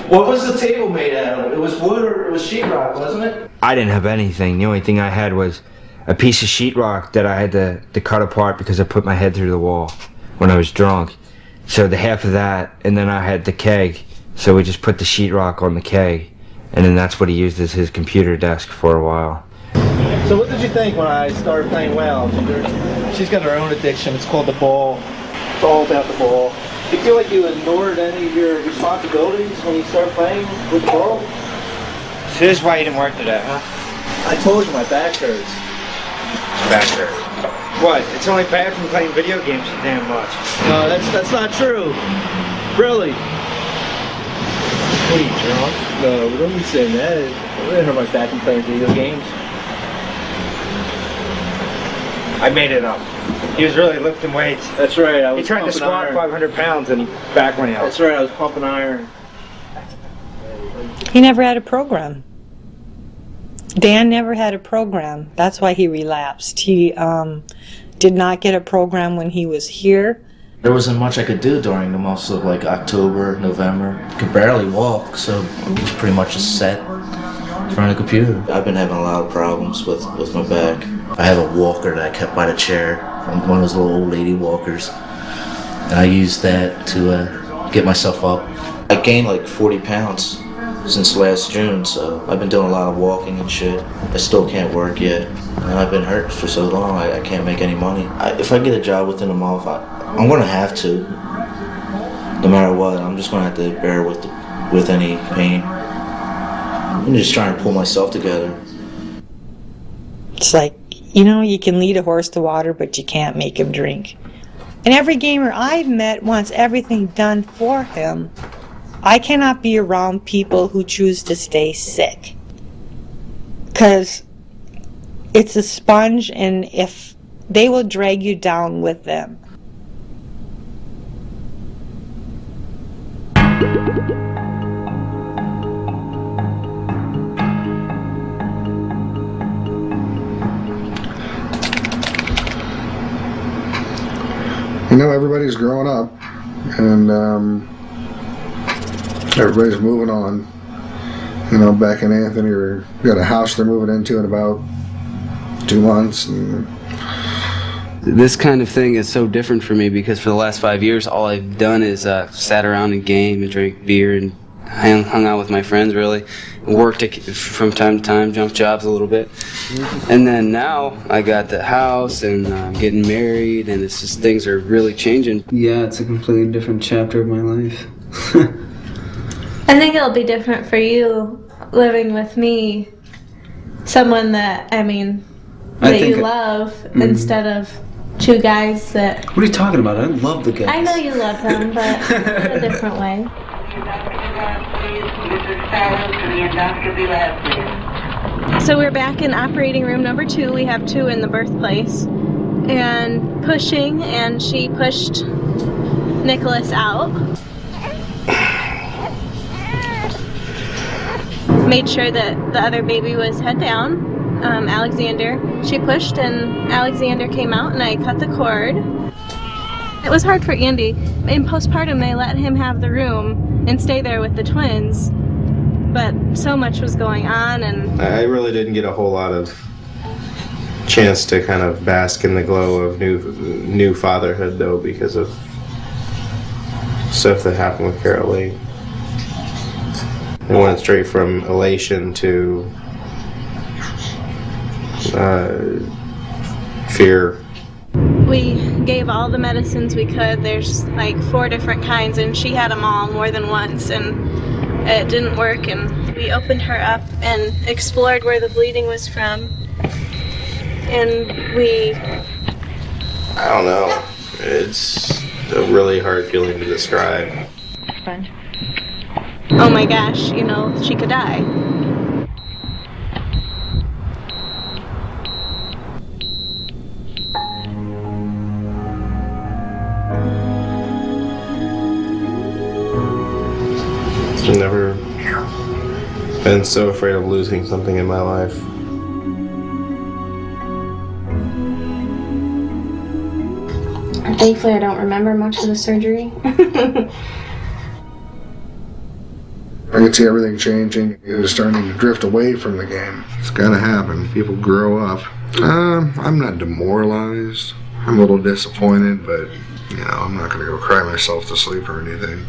What was the table made out of? It was wood or it was sheetrock, wasn't it? I didn't have anything. The only thing I had was a piece of sheetrock that I had to cut apart because I put my head through the wall when I was drunk. So the half of that, and then I had the keg. So we just put the sheetrock on the keg, and then that's what he used as his computer desk for a while. So what did you think when I started playing WoW? She's got her own addiction. It's called the ball. It's all about the ball. Do you feel like you ignored any of your responsibilities when you started playing with the ball? So this is why you didn't work today, huh? I told you my back hurts. Back hurts. What? It's only bad from playing video games so damn much. No, that's not true. Really. What are you, drunk? No, don't be saying that. I didn't hurt my back from playing video games. I made it up. He was really lifting weights. That's right. I was he tried to squat iron. 500 pounds and back went out. That's right. I was pumping iron. He never had a program. Dan never had a program. That's why he relapsed. He did not get a program when he was here. There wasn't much I could do during the months of like October, November. I could barely walk, so it was pretty much just sat in front of the computer. I've been having a lot of problems with my back. I have a walker that I kept by the chair, one of those little old lady walkers. And I used that to get myself up. I gained like 40 pounds since last June, so I've been doing a lot of walking and shit. I still can't work yet. And I've been hurt for so long, I can't make any money. If I get a job within a month, I'm gonna have to. No matter what, I'm just gonna have to bear with any pain. I'm just trying to pull myself together. It's like, you know, you can lead a horse to water, but you can't make him drink. And every gamer I've met wants everything done for him. I cannot be around people who choose to stay sick. Because it's a sponge, and if they will drag you down with them. You know, everybody's growing up, and everybody's moving on. You know, Beck and Anthony got a house they're moving into in about 2 months. And this kind of thing is so different for me because for the last 5 years, all I've done is sat around and game and drank beer and hung out with my friends, really. Worked from time to time, jumped jobs a little bit. And then now I got the house and I'm getting married, and it's just things are really changing. Yeah, it's a completely different chapter of my life. I think it'll be different for you living with me. Someone that, I mean, that you love instead of two guys that... What are you talking about? I love the guys. I know you love them, but in a different way. So we're back in operating room number 2. We have 2 in the birthplace. And pushing, and she pushed Nicholas out. Made sure that the other baby was head down. Alexander, she pushed and Alexander came out and I cut the cord. It was hard for Andy. In postpartum they let him have the room and stay there with the twins, but so much was going on and I really didn't get a whole lot of chance to kind of bask in the glow of new fatherhood though, because of stuff that happened with Carol Lee. It went straight from elation to fear. we gave all the medicines we could. There's like 4 different kinds and she had them all more than once and it didn't work, and we opened her up and explored where the bleeding was from, and I don't know. It's a really hard feeling to describe. Oh my gosh, you know, she could die. I've never been so afraid of losing something in my life. Thankfully, I don't remember much of the surgery. I could see everything changing. It was starting to drift away from the game. It's gotta happen. People grow up. I'm not demoralized. I'm a little disappointed, but, you know, I'm not gonna go cry myself to sleep or anything.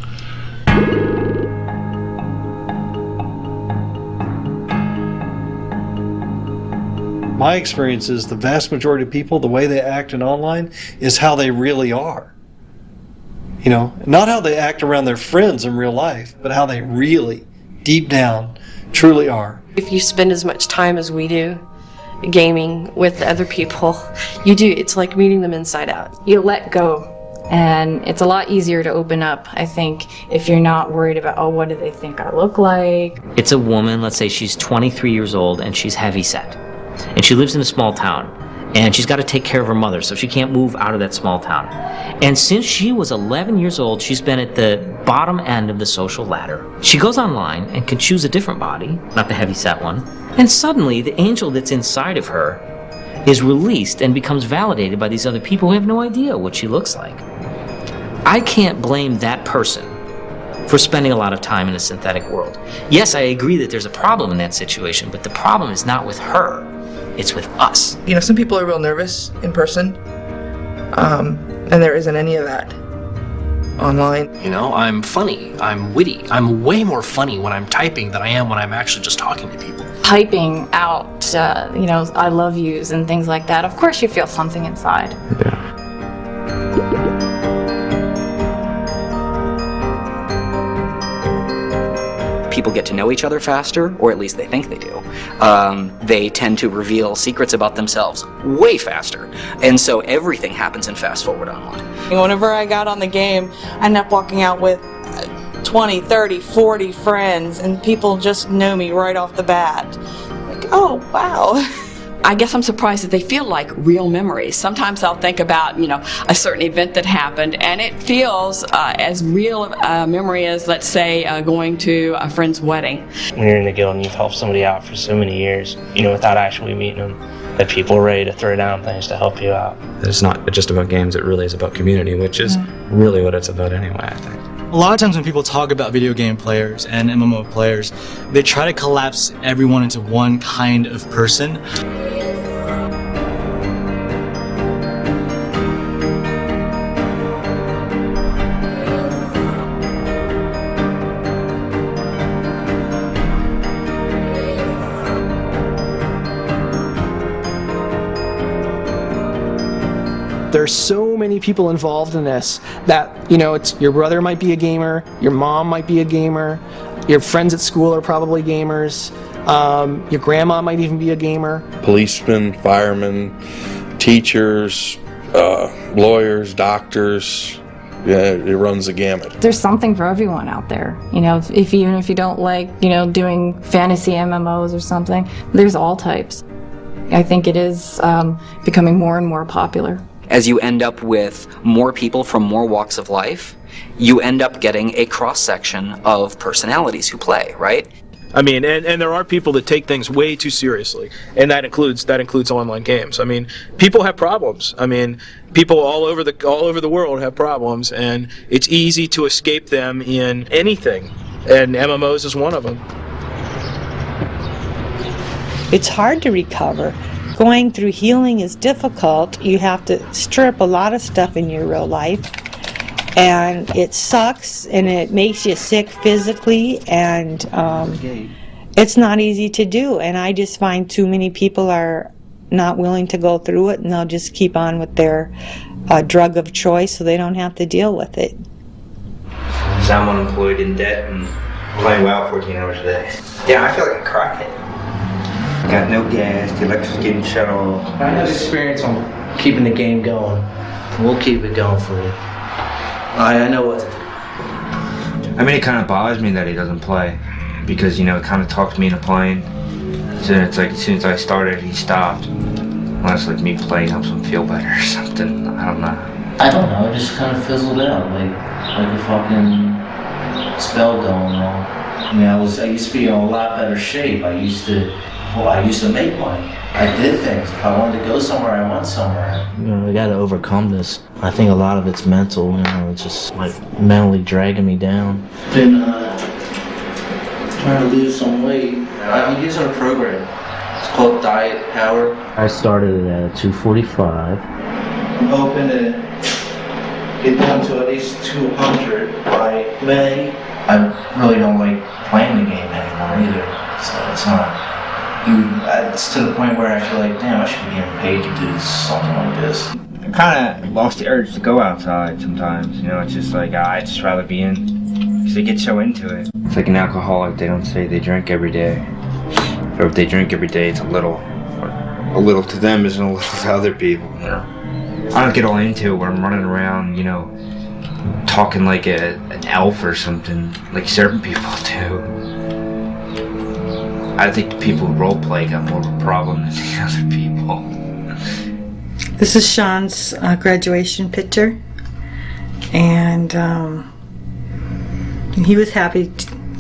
My experience is the vast majority of people, the way they act in online is how they really are. You know, not how they act around their friends in real life, but how they really, deep down, truly are. If you spend as much time as we do gaming with other people, you do. It's like meeting them inside out. You let go, and it's a lot easier to open up, I think, if you're not worried about, oh, what do they think I look like? It's a woman, let's say she's 23 years old and she's heavy set. And she lives in a small town. And she's got to take care of her mother, so she can't move out of that small town. And since she was 11 years old, she's been at the bottom end of the social ladder. She goes online and can choose a different body, not the heavy-set one. And suddenly, the angel that's inside of her is released and becomes validated by these other people who have no idea what she looks like. I can't blame that person for spending a lot of time in a synthetic world. Yes, I agree that there's a problem in that situation, but the problem is not with her. It's with us. You know, some people are real nervous in person, and there isn't any of that online. You know, I'm funny, I'm witty. I'm way more funny when I'm typing than I am when I'm actually just talking to people. Typing out, you know, I love yous and things like that. Of course you feel something inside. People get to know each other faster, or at least they think they do. They tend to reveal secrets about themselves way faster. And so everything happens in fast forward online. Whenever I got on the game, I ended up walking out with 20, 30, 40 friends, and people just know me right off the bat. Like, oh, wow. I guess I'm surprised that they feel like real memories. Sometimes I'll think about, you know, a certain event that happened, and it feels as real a memory as, let's say, going to a friend's wedding. When you're in the guild and you've helped somebody out for so many years, you know, without actually meeting them, that people are ready to throw down things to help you out. It's not just about games, it really is about community, which is really what it's about anyway, I think. A lot of times when people talk about video game players and MMO players, they try to collapse everyone into one kind of person. There's so many people involved in this that, you know, it's your brother might be a gamer, your mom might be a gamer, your friends at school are probably gamers, your grandma might even be a gamer. Policemen, firemen, teachers, lawyers, doctors, yeah, it runs the gamut. There's something for everyone out there. You know, even if you don't like, you know, doing fantasy MMOs or something, there's all types. I think it is becoming more and more popular. as you end up with more people from more walks of life, you end up getting a cross-section of personalities who play, right? I mean, and there are people that take things way too seriously, and that includes online games. I mean, people have problems. I mean, people all over the world have problems, and it's easy to escape them in anything, and MMOs is one of them. It's hard to recover. Going through healing is difficult. You have to strip a lot of stuff in your real life, and it sucks, and it makes you sick physically, and it's not easy to do. And I just find too many people are not willing to go through it, and they'll just keep on with their drug of choice so they don't have to deal with it. I'm unemployed, in debt, and playing WoW 14 hours a day. Yeah, I feel like a crackhead. Got no gas, the electric's getting shut off. I have experience on keeping the game going. We'll keep it going for you. I know what to do. I mean, it kind of bothers me that he doesn't play, because, you know, it kind of talked me into playing. So it's like, as soon as I started, he stopped. Unless, like, me playing helps him feel better or something. I don't know. I don't know, it just kind of fizzled out, like a fucking spell going on. I mean, I used to be in a lot better shape. I used to make money. I did things. If I wanted to go somewhere, I went somewhere. You know, I gotta overcome this. I think a lot of it's mental, you know, it's just like mentally dragging me down. Been trying to lose some weight. I've been using a program. It's called Diet Power. I started it at 245. I'm hoping to get down to at least 200 by May. I really don't like playing the game anymore either, so it's not. It's to the point where I feel like, damn, I should be getting paid to do something like this. I kind of lost the urge to go outside sometimes, you know, it's just like, I'd just rather be in, because they get so into it. It's like an alcoholic, they don't say they drink every day. Or if they drink every day, it's a little to them isn't a little to other people, you know. I don't get all into it where I'm running around, you know, talking like an elf or something, like certain people do. I think the people who roleplay got more of a problem than the other people. This is Sean's graduation picture, and he was happy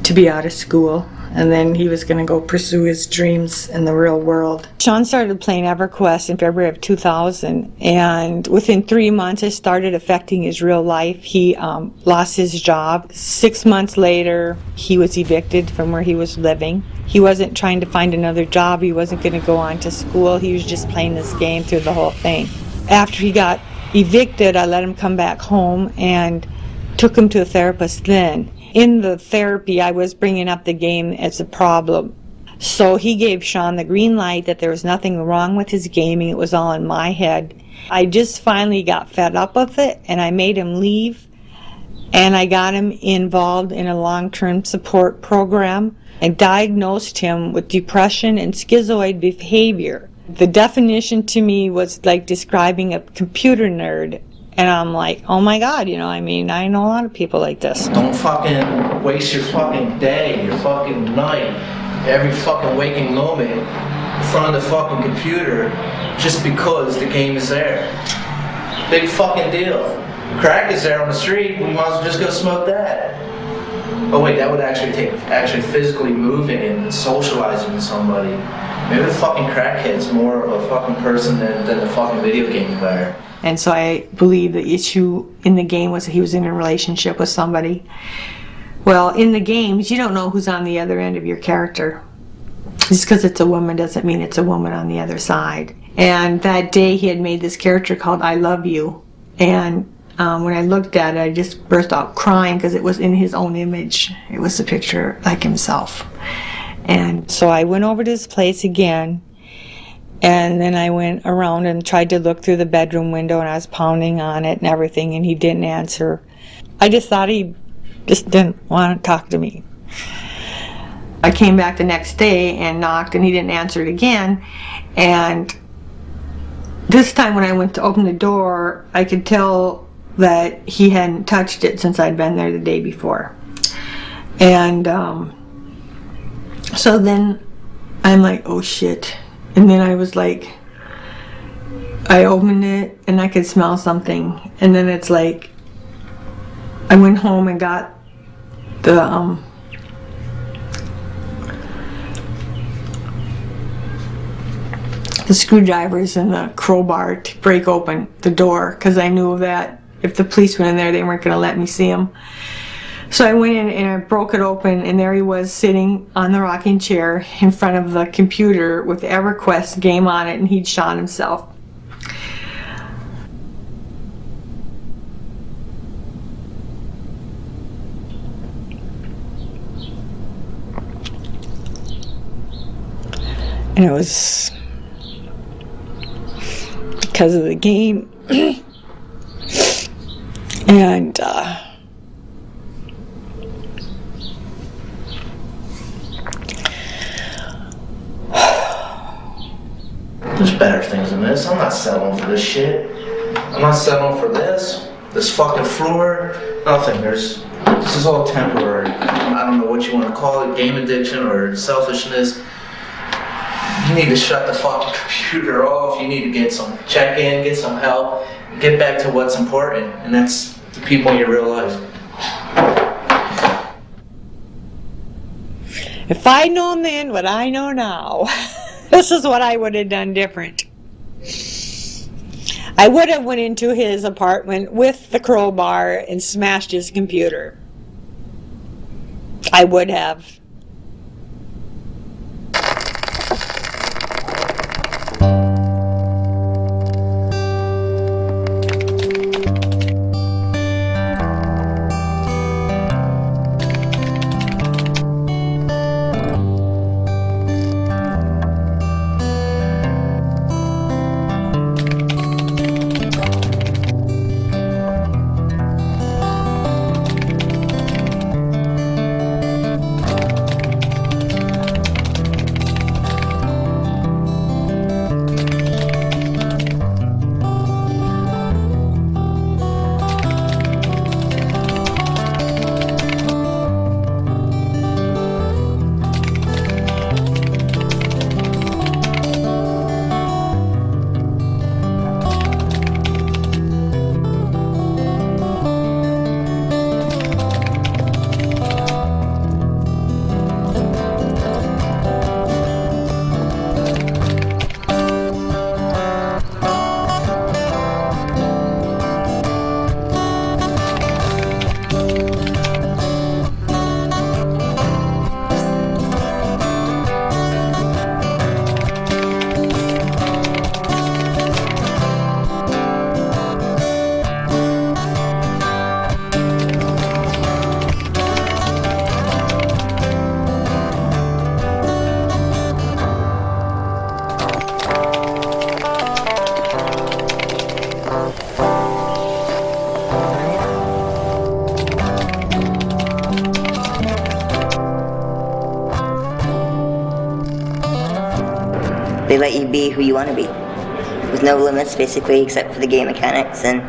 to be out of school, and then he was going to go pursue his dreams in the real world. Sean started playing EverQuest in February of 2000, and within 3 months it started affecting his real life. He lost his job. 6 months later, he was evicted from where he was living. He wasn't trying to find another job. He wasn't going to go on to school. He was just playing this game through the whole thing. After he got evicted, I let him come back home and took him to a therapist then. In the therapy, I was bringing up the game as a problem. So he gave Sean the green light that there was nothing wrong with his gaming. It was all in my head. I just finally got fed up with it, and I made him leave. And I got him involved in a long-term support program and diagnosed him with depression and schizoid behavior. The definition to me was like describing a computer nerd. And I'm like, oh my God, you know, I mean, I know a lot of people like this. Don't fucking waste your fucking day, your fucking night, every fucking waking moment in front of the fucking computer just because the game is there. Big fucking deal. Crack is there on the street, we might as well just go smoke that. Oh wait, that would actually take physically moving and socializing with somebody. Maybe the fucking crackhead's more of a fucking person than the fucking video game player. And so I believe the issue in the game was that he was in a relationship with somebody. Well, in the games, you don't know who's on the other end of your character. Just because it's a woman doesn't mean it's a woman on the other side. And that day he had made this character called I Love You. And when I looked at it, I just burst out crying because it was in his own image. It was a picture like himself. And so I went over to his place again, and then I went around and tried to look through the bedroom window, and I was pounding on it and everything, and he didn't answer. I just thought he just didn't want to talk to me. I came back the next day and knocked, and he didn't answer it again. And this time when I went to open the door, I could tell that he hadn't touched it since I'd been there the day before. And so then I'm like, oh shit. And then I was like, I opened it and I could smell something, and then it's like I went home and got the screwdrivers and the crowbar to break open the door, because I knew that if the police went in there, they weren't going to let me see him. So I went in and I broke it open, and there he was sitting on the rocking chair in front of the computer with the EverQuest game on it, and he'd shot himself. And it was because of the game. And there's better things than this. I'm not settling for this shit. I'm not settling for this fucking floor, nothing. This is all temporary. I don't know what you want to call it, game addiction or selfishness. You need to shut the fucking computer off. You need to get some check-in, get some help, get back to what's important, and that's the people in your real life. if I'd known then what I know now, this is what I would have done different. I would have went into his apartment with the crowbar and smashed his computer. I would have. They let you be who you want to be, with no limits basically except for the game mechanics, and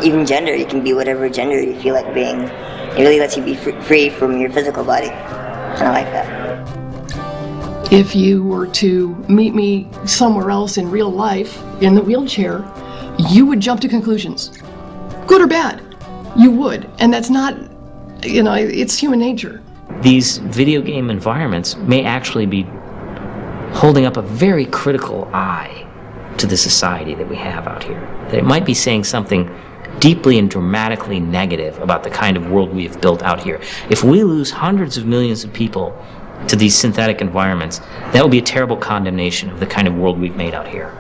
even gender. You can be whatever gender you feel like being. It really lets you be free from your physical body, and I like that. If you were to meet me somewhere else in real life, in the wheelchair, you would jump to conclusions. Good or bad, you would. And that's not, it's human nature. These video game environments may actually be holding up a very critical eye to the society that we have out here. That it might be saying something deeply and dramatically negative about the kind of world we have built out here. If we lose hundreds of millions of people to these synthetic environments, that would be a terrible condemnation of the kind of world we've made out here.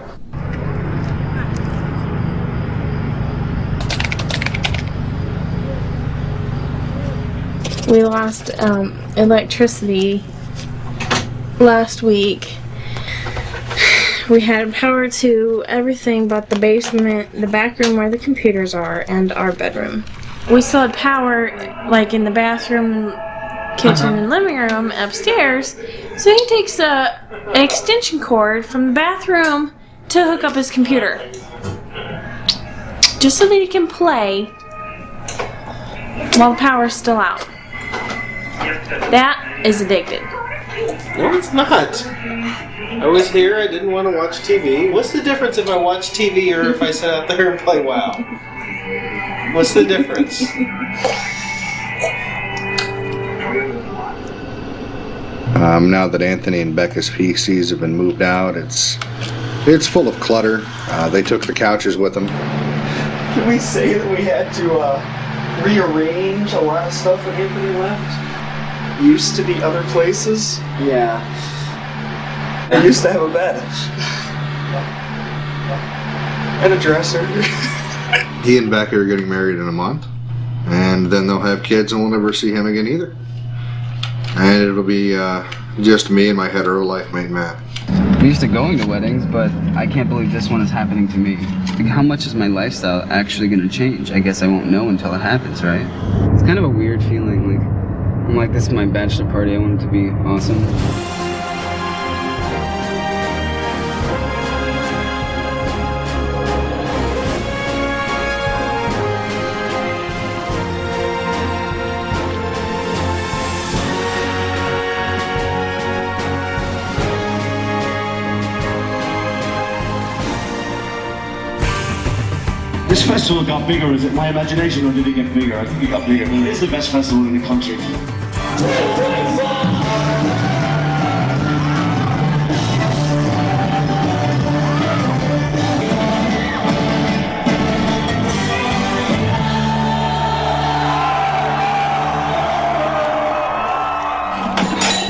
We lost electricity last week. We had power to everything but the basement, the back room where the computers are, and our bedroom. We still had power, like in the bathroom, kitchen, and living room upstairs. So he takes an extension cord from the bathroom to hook up his computer, just so that he can play while the power's still out. That is addicted. No, it's not. I was here, I didn't want to watch TV. What's the difference if I watch TV or if I sit out there and play WoW? What's the difference? Now that Anthony and Becca's PCs have been moved out, it's full of clutter. They took the couches with them. Can we say that we had to rearrange a lot of stuff when Anthony left? Used to be other places? Yeah. I used to have a bed. And a dresser. He and Becca are getting married in a month, and then they'll have kids and we'll never see him again either. And it'll be just me and my hetero life mate Matt. I'm used to going to weddings, but I can't believe this one is happening to me. Like, how much is my lifestyle actually going to change? I guess I won't know until it happens, right? It's kind of a weird feeling. Like, I'm like, this is my bachelor party. I want it to be awesome. This festival got bigger. Is it my imagination or did it get bigger? I think it got bigger. It's the best festival in the country.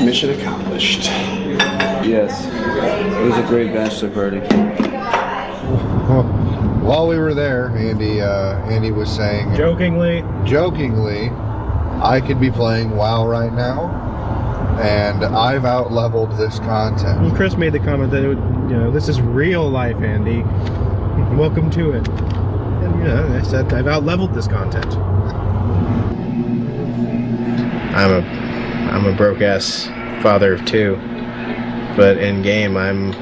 Mission accomplished. Yes, it was a great bachelor party. While we were there, Andy was saying jokingly, I could be playing WoW right now, and I've out-leveled this content. And Chris made the comment that this is real life, Andy. Welcome to it. And I said I've out-leveled this content. I'm a broke-ass father of two, but in game I'm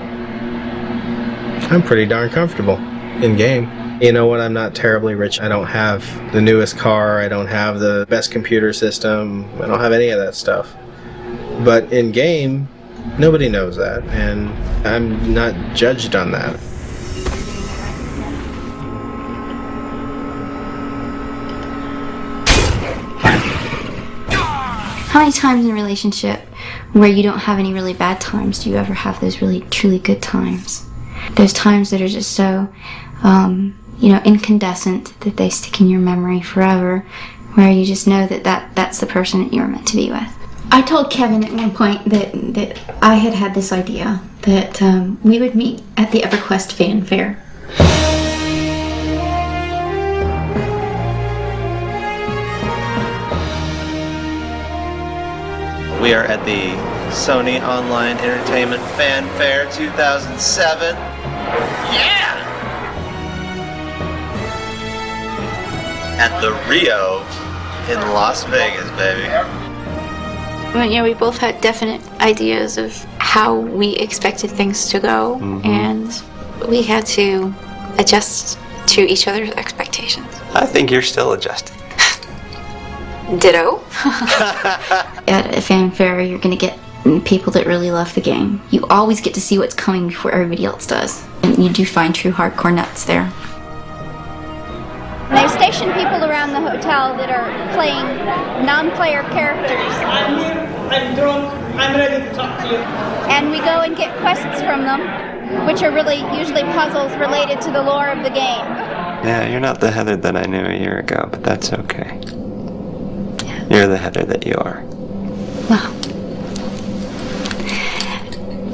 pretty darn comfortable. In game. You know what, I'm not terribly rich. I don't have the newest car, I don't have the best computer system, I don't have any of that stuff. But in game, nobody knows that, and I'm not judged on that. How many times in a relationship where you don't have any really bad times do you ever have those really truly good times? Those times that are just so incandescent that they stick in your memory forever, where you just know that's the person that you were meant to be with. I told Kevin at one point that I had this idea that we would meet at the EverQuest Fan Fair. We are at the Sony Online Entertainment Fan Fair 2007. Yeah! At the Rio in Las Vegas, baby. Well, we both had definite ideas of how we expected things to go, and we had to adjust to each other's expectations. I think you're still adjusting. Ditto. At a fan fair, you're going to get people that really love the game. You always get to see what's coming before everybody else does. And you do find true hardcore nuts there. They've stationed people around the hotel that are playing non-player characters. I'm here, I'm drunk, I'm ready to talk to you. And we go and get quests from them, which are really usually puzzles related to the lore of the game. Yeah, you're not the Heather that I knew a year ago, but that's okay. You're the Heather that you are. Wow.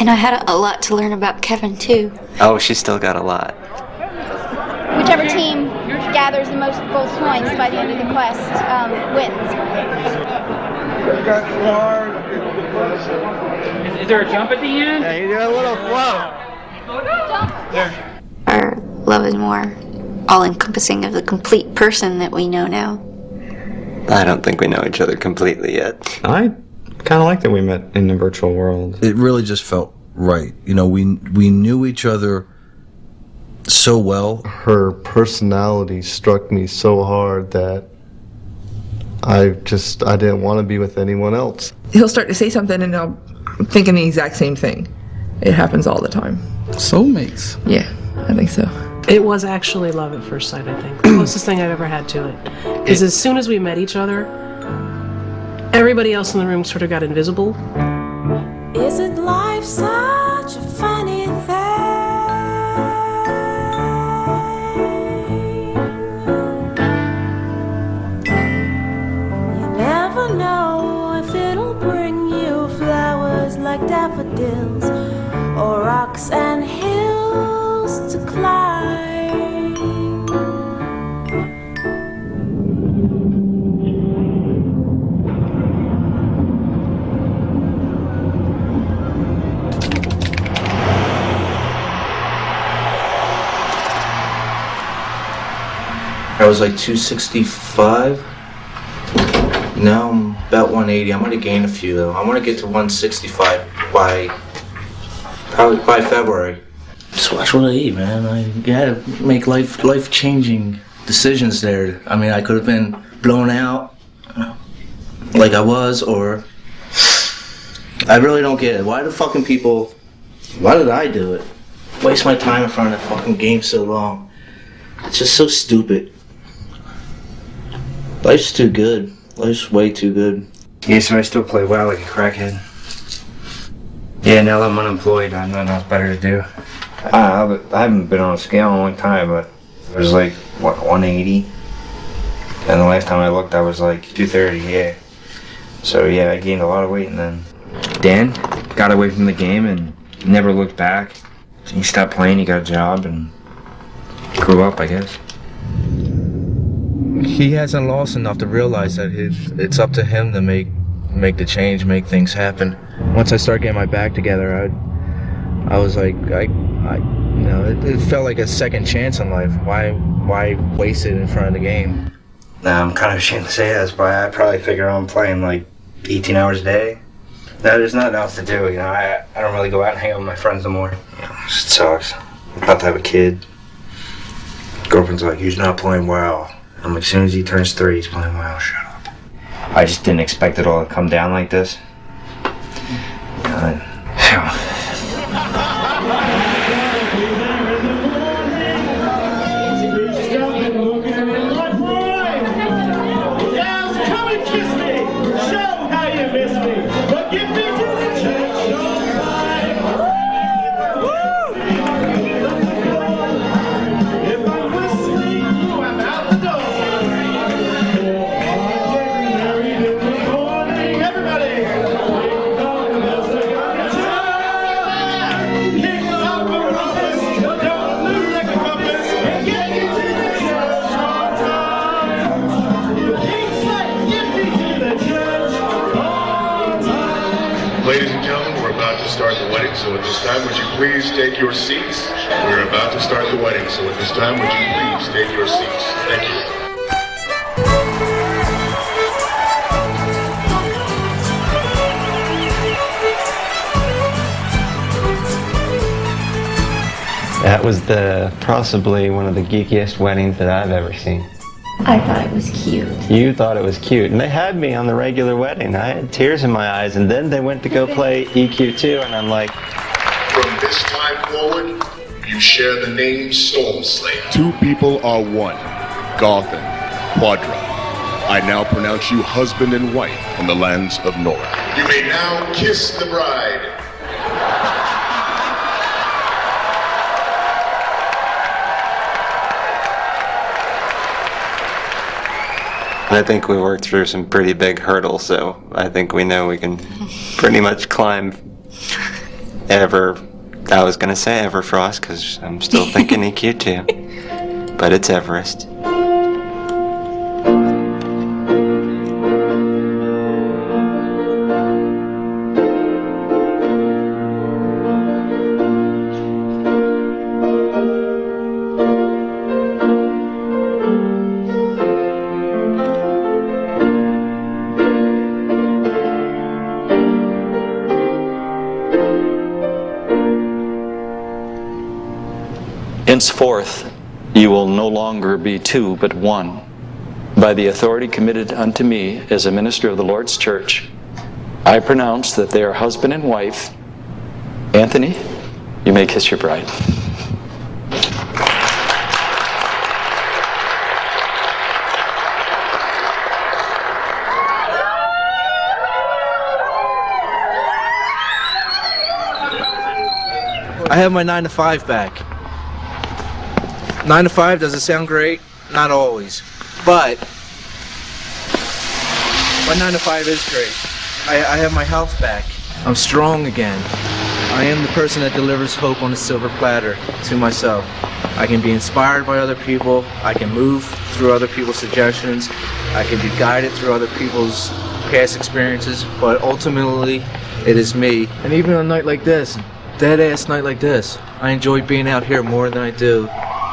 And I had a lot to learn about Kevin, too. Oh, she's still got a lot. Whichever team gathers the most gold coins by the end of the quest wins. Is there a jump at the end? Yeah, you do a little flow. Our love is more all-encompassing of the complete person that we know now. I don't think we know each other completely yet. I kind of like that we met in the virtual world. It really just felt right. We knew each other so well. Her personality struck me so hard that I didn't want to be with anyone else. He'll start to say something and I'll I'm thinking the exact same thing. It happens all the time. Soulmates. Yeah, I think so. It was actually love at first sight, I think. The closest thing I've ever had to it. Is as soon as we met each other, everybody else in the room sort of got invisible. Isn't life such a funny thing? You never know if it'll bring you flowers like daffodils or rocks and hills to climb. I was like 265. Now I'm about 180. I'm gonna gain a few though. I want to get to 165 probably by February. Just watch what I eat, man. I gotta make life changing decisions there. I mean, I could have been blown out like I was, or I really don't get it. Why do fucking people? Why did I do it? Waste my time in front of that fucking game so long. It's just so stupid. Life's too good. Life's way too good. Yeah, so I still play WoW like a crackhead. Yeah, now that I'm unemployed, I have nothing else better to do. I haven't been on a scale in a long time, but it was like, what, 180? And the last time I looked, I was like 230, yeah. So yeah, I gained a lot of weight, and then Dan got away from the game and never looked back. He stopped playing, he got a job, and grew up, I guess. He hasn't lost enough to realize that it's up to him to make the change, make things happen. Once I started getting my back together, I was like, it felt like a second chance in life. Why waste it in front of the game? Now I'm kind of ashamed to say this, but I probably figure I'm playing like 18 hours a day. Now there's nothing else to do, you know. I don't really go out and hang out with my friends no more. You know, it sucks. I'm about to have a kid. Girlfriend's like, he's not playing WoW. I'm like, as soon as he turns 3, he's playing WoW. Shut up. I just didn't expect it all to come down like this. Ladies and gentlemen, we're about to start the wedding, so at this time, would you please take your seats? We're about to start the wedding, so at this time, would you please take your seats? Thank you. That was possibly one of the geekiest weddings that I've ever seen. I thought it was cute. You thought it was cute, and they had me on the regular wedding. I had tears in my eyes, and then they went to go play EQ2, and I'm like... From this time forward, you share the name Stormslayer. Two people are one. Garthan, Quadra. I now pronounce you husband and wife on the lands of Nora. You may now kiss the bride. I think we worked through some pretty big hurdles, so I think we know we can pretty much climb I was going to say Everfrost, because I'm still thinking EQ2, but it's Everest. Henceforth, you will no longer be two, but one. By the authority committed unto me as a minister of the Lord's church, I pronounce that they are husband and wife. Anthony, you may kiss your bride. I have my 9 to 5 back. 9 to 5, does it sound great? Not always. But my 9 to 5 is great. I have my health back. I'm strong again. I am the person that delivers hope on a silver platter to myself. I can be inspired by other people. I can move through other people's suggestions. I can be guided through other people's past experiences. But ultimately, it is me. And even on a night like this, dead-ass night like this, I enjoy being out here more than I do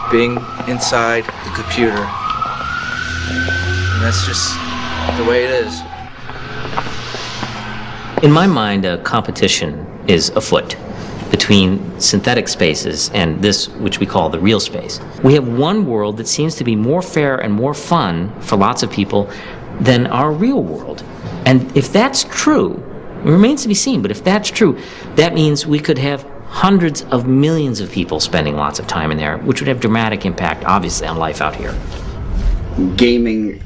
being inside the computer. And that's just the way it is. In my mind, a competition is afoot between synthetic spaces and this, which we call the real space. We have one world that seems to be more fair and more fun for lots of people than our real world. And if that's true, it remains to be seen, but if that's true, that means we could have hundreds of millions of people spending lots of time in there, which would have dramatic impact, obviously, on life out here. Gaming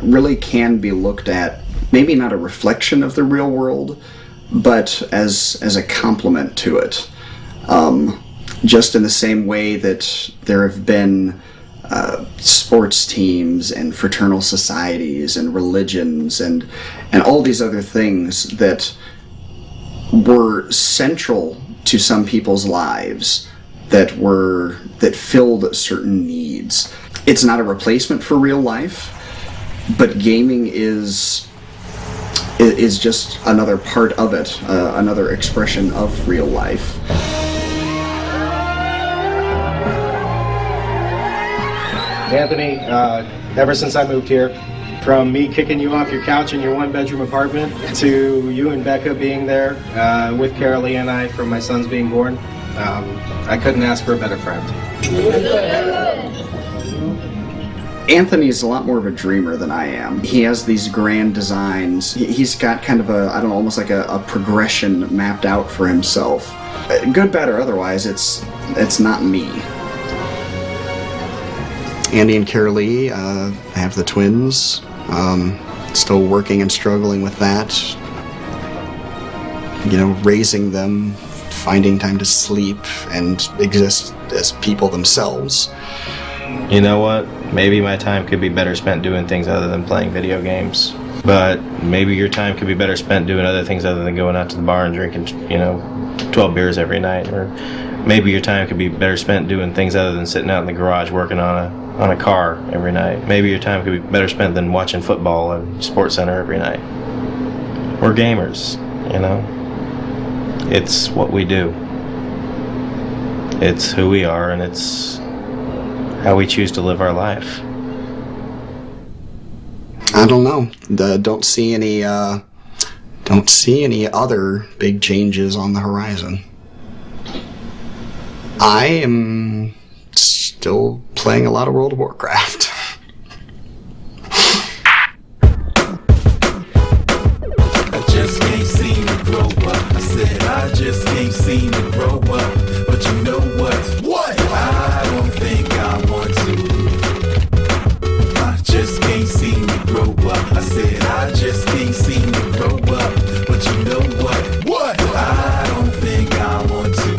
really can be looked at, maybe not a reflection of the real world, but as a complement to it. Just in the same way that there have been sports teams and fraternal societies and religions and all these other things that were central to some people's lives, that filled certain needs. It's not a replacement for real life, but gaming is just another part of it, another expression of real life. Anthony, ever since I moved here, from me kicking you off your couch in your one-bedroom apartment to you and Becca being there with Carolee and I from my son's being born, I couldn't ask for a better friend. Anthony's a lot more of a dreamer than I am. He has these grand designs. He's got kind of almost like a progression mapped out for himself. Good, bad, or otherwise, it's not me. Andy and Carolee, I have the twins. Still working and struggling with that. You know, raising them, finding time to sleep and exist as people themselves. You know what? Maybe my time could be better spent doing things other than playing video games. But maybe your time could be better spent doing other things other than going out to the bar and drinking, 12 beers every night. Or maybe your time could be better spent doing things other than sitting out in the garage working on a car every night. Maybe your time could be better spent than watching football at Sports Center every night. We're gamers, It's what we do. It's who we are, and it's how we choose to live our life. I don't know. Don't see any other big changes on the horizon. I am still playing a lot of World of Warcraft. I just can't seem to grow up. I said I just can't seem to grow up. But you know what? What? I don't think I want to. I just can't seem to grow up. I said I just can't seem to grow up. But you know what? What? I don't think I want to.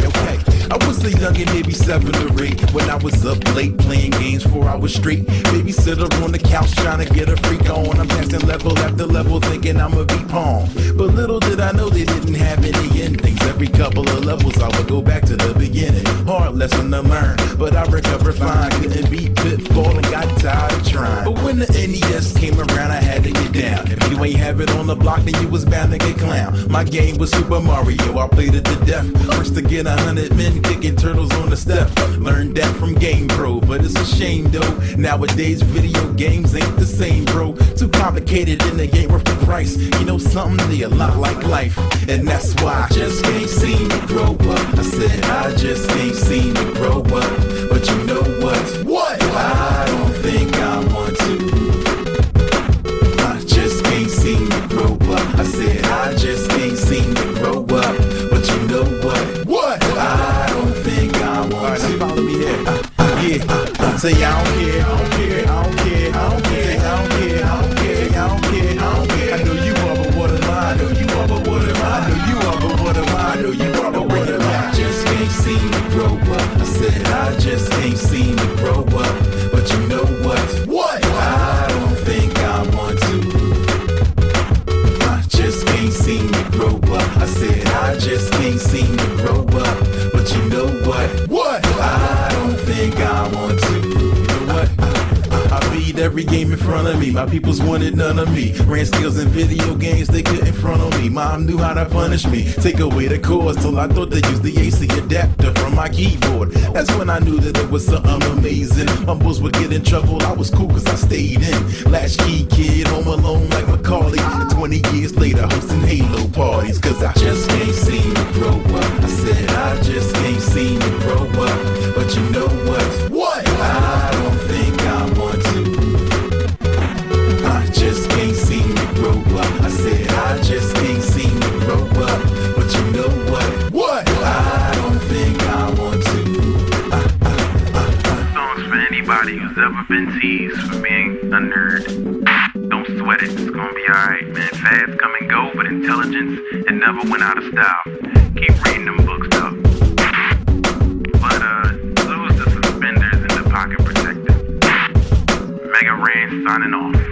Okay. I was a youngin', maybe 7 or 8, when I was up late playing games 4 hours straight. Babysitter on the couch trying to get a freak on. I'm passing level after level thinking I'ma be Pong. But little did I know they didn't have any endings. Every couple of levels I would go back to the beginning. Hard lesson to learn, but I recovered fine. Couldn't beat Pitfall and got tired of trying. But when the NES came around, I had to get down. If you ain't have it on the block, then you was bound to get clown. My game was Super Mario, I played it to death. First to get 100 men kicking turtles on the step. Learned that from Game Pro, but it's a shame though. Nowadays video games ain't the same, bro. Too complicated and they ain't worth the price. You know something, they a lot like life, and that's why I just can't seem to grow up. I said I just can't seem to grow up. But you know what? What? I don't think I want to. I just can't seem to grow up. Say I don't care, I don't care, I don't care, I don't care. Say I don't care, I don't care, I don't care, I don't care. I know you are, but what am I? I know you are, but what am I? I know you are, but what am I? I know you are, but what am I? I just can't seem to grow up. I said I just can't seem to grow up. But you know what? What? I don't think I want to. I just can't seem to grow up. I said I just can't seem to grow up. But you know what? What? I don't think I want to. You know what? I beat every game in front of me. My peoples wanted none of me. Ran skills in video games, they couldn't front on me. Mom knew how to punish me. Take away the chords till I thought they used the AC adapter from my keyboard. That's when I knew that it was something amazing. My boys would get in trouble, I was cool cause I stayed in. Latchkey kid, home alone like Macaulay. 20 years later, hosting Halo parties. Cause I just can't seem to grow up. I said I just can't seem to grow up. But you know what? What? I don't think I want to. I just can't seem to grow up. I said I just can't seem to grow up. But you know what? What? I don't think I want to. Songs for anybody who's ever been teased for being a nerd. Don't sweat it, it's gonna be alright, man. Fads come and go, but intelligence, it never went out of style. Keep reading them books, though. But, lose the suspenders and the pocket protector. Mega Ran signing off.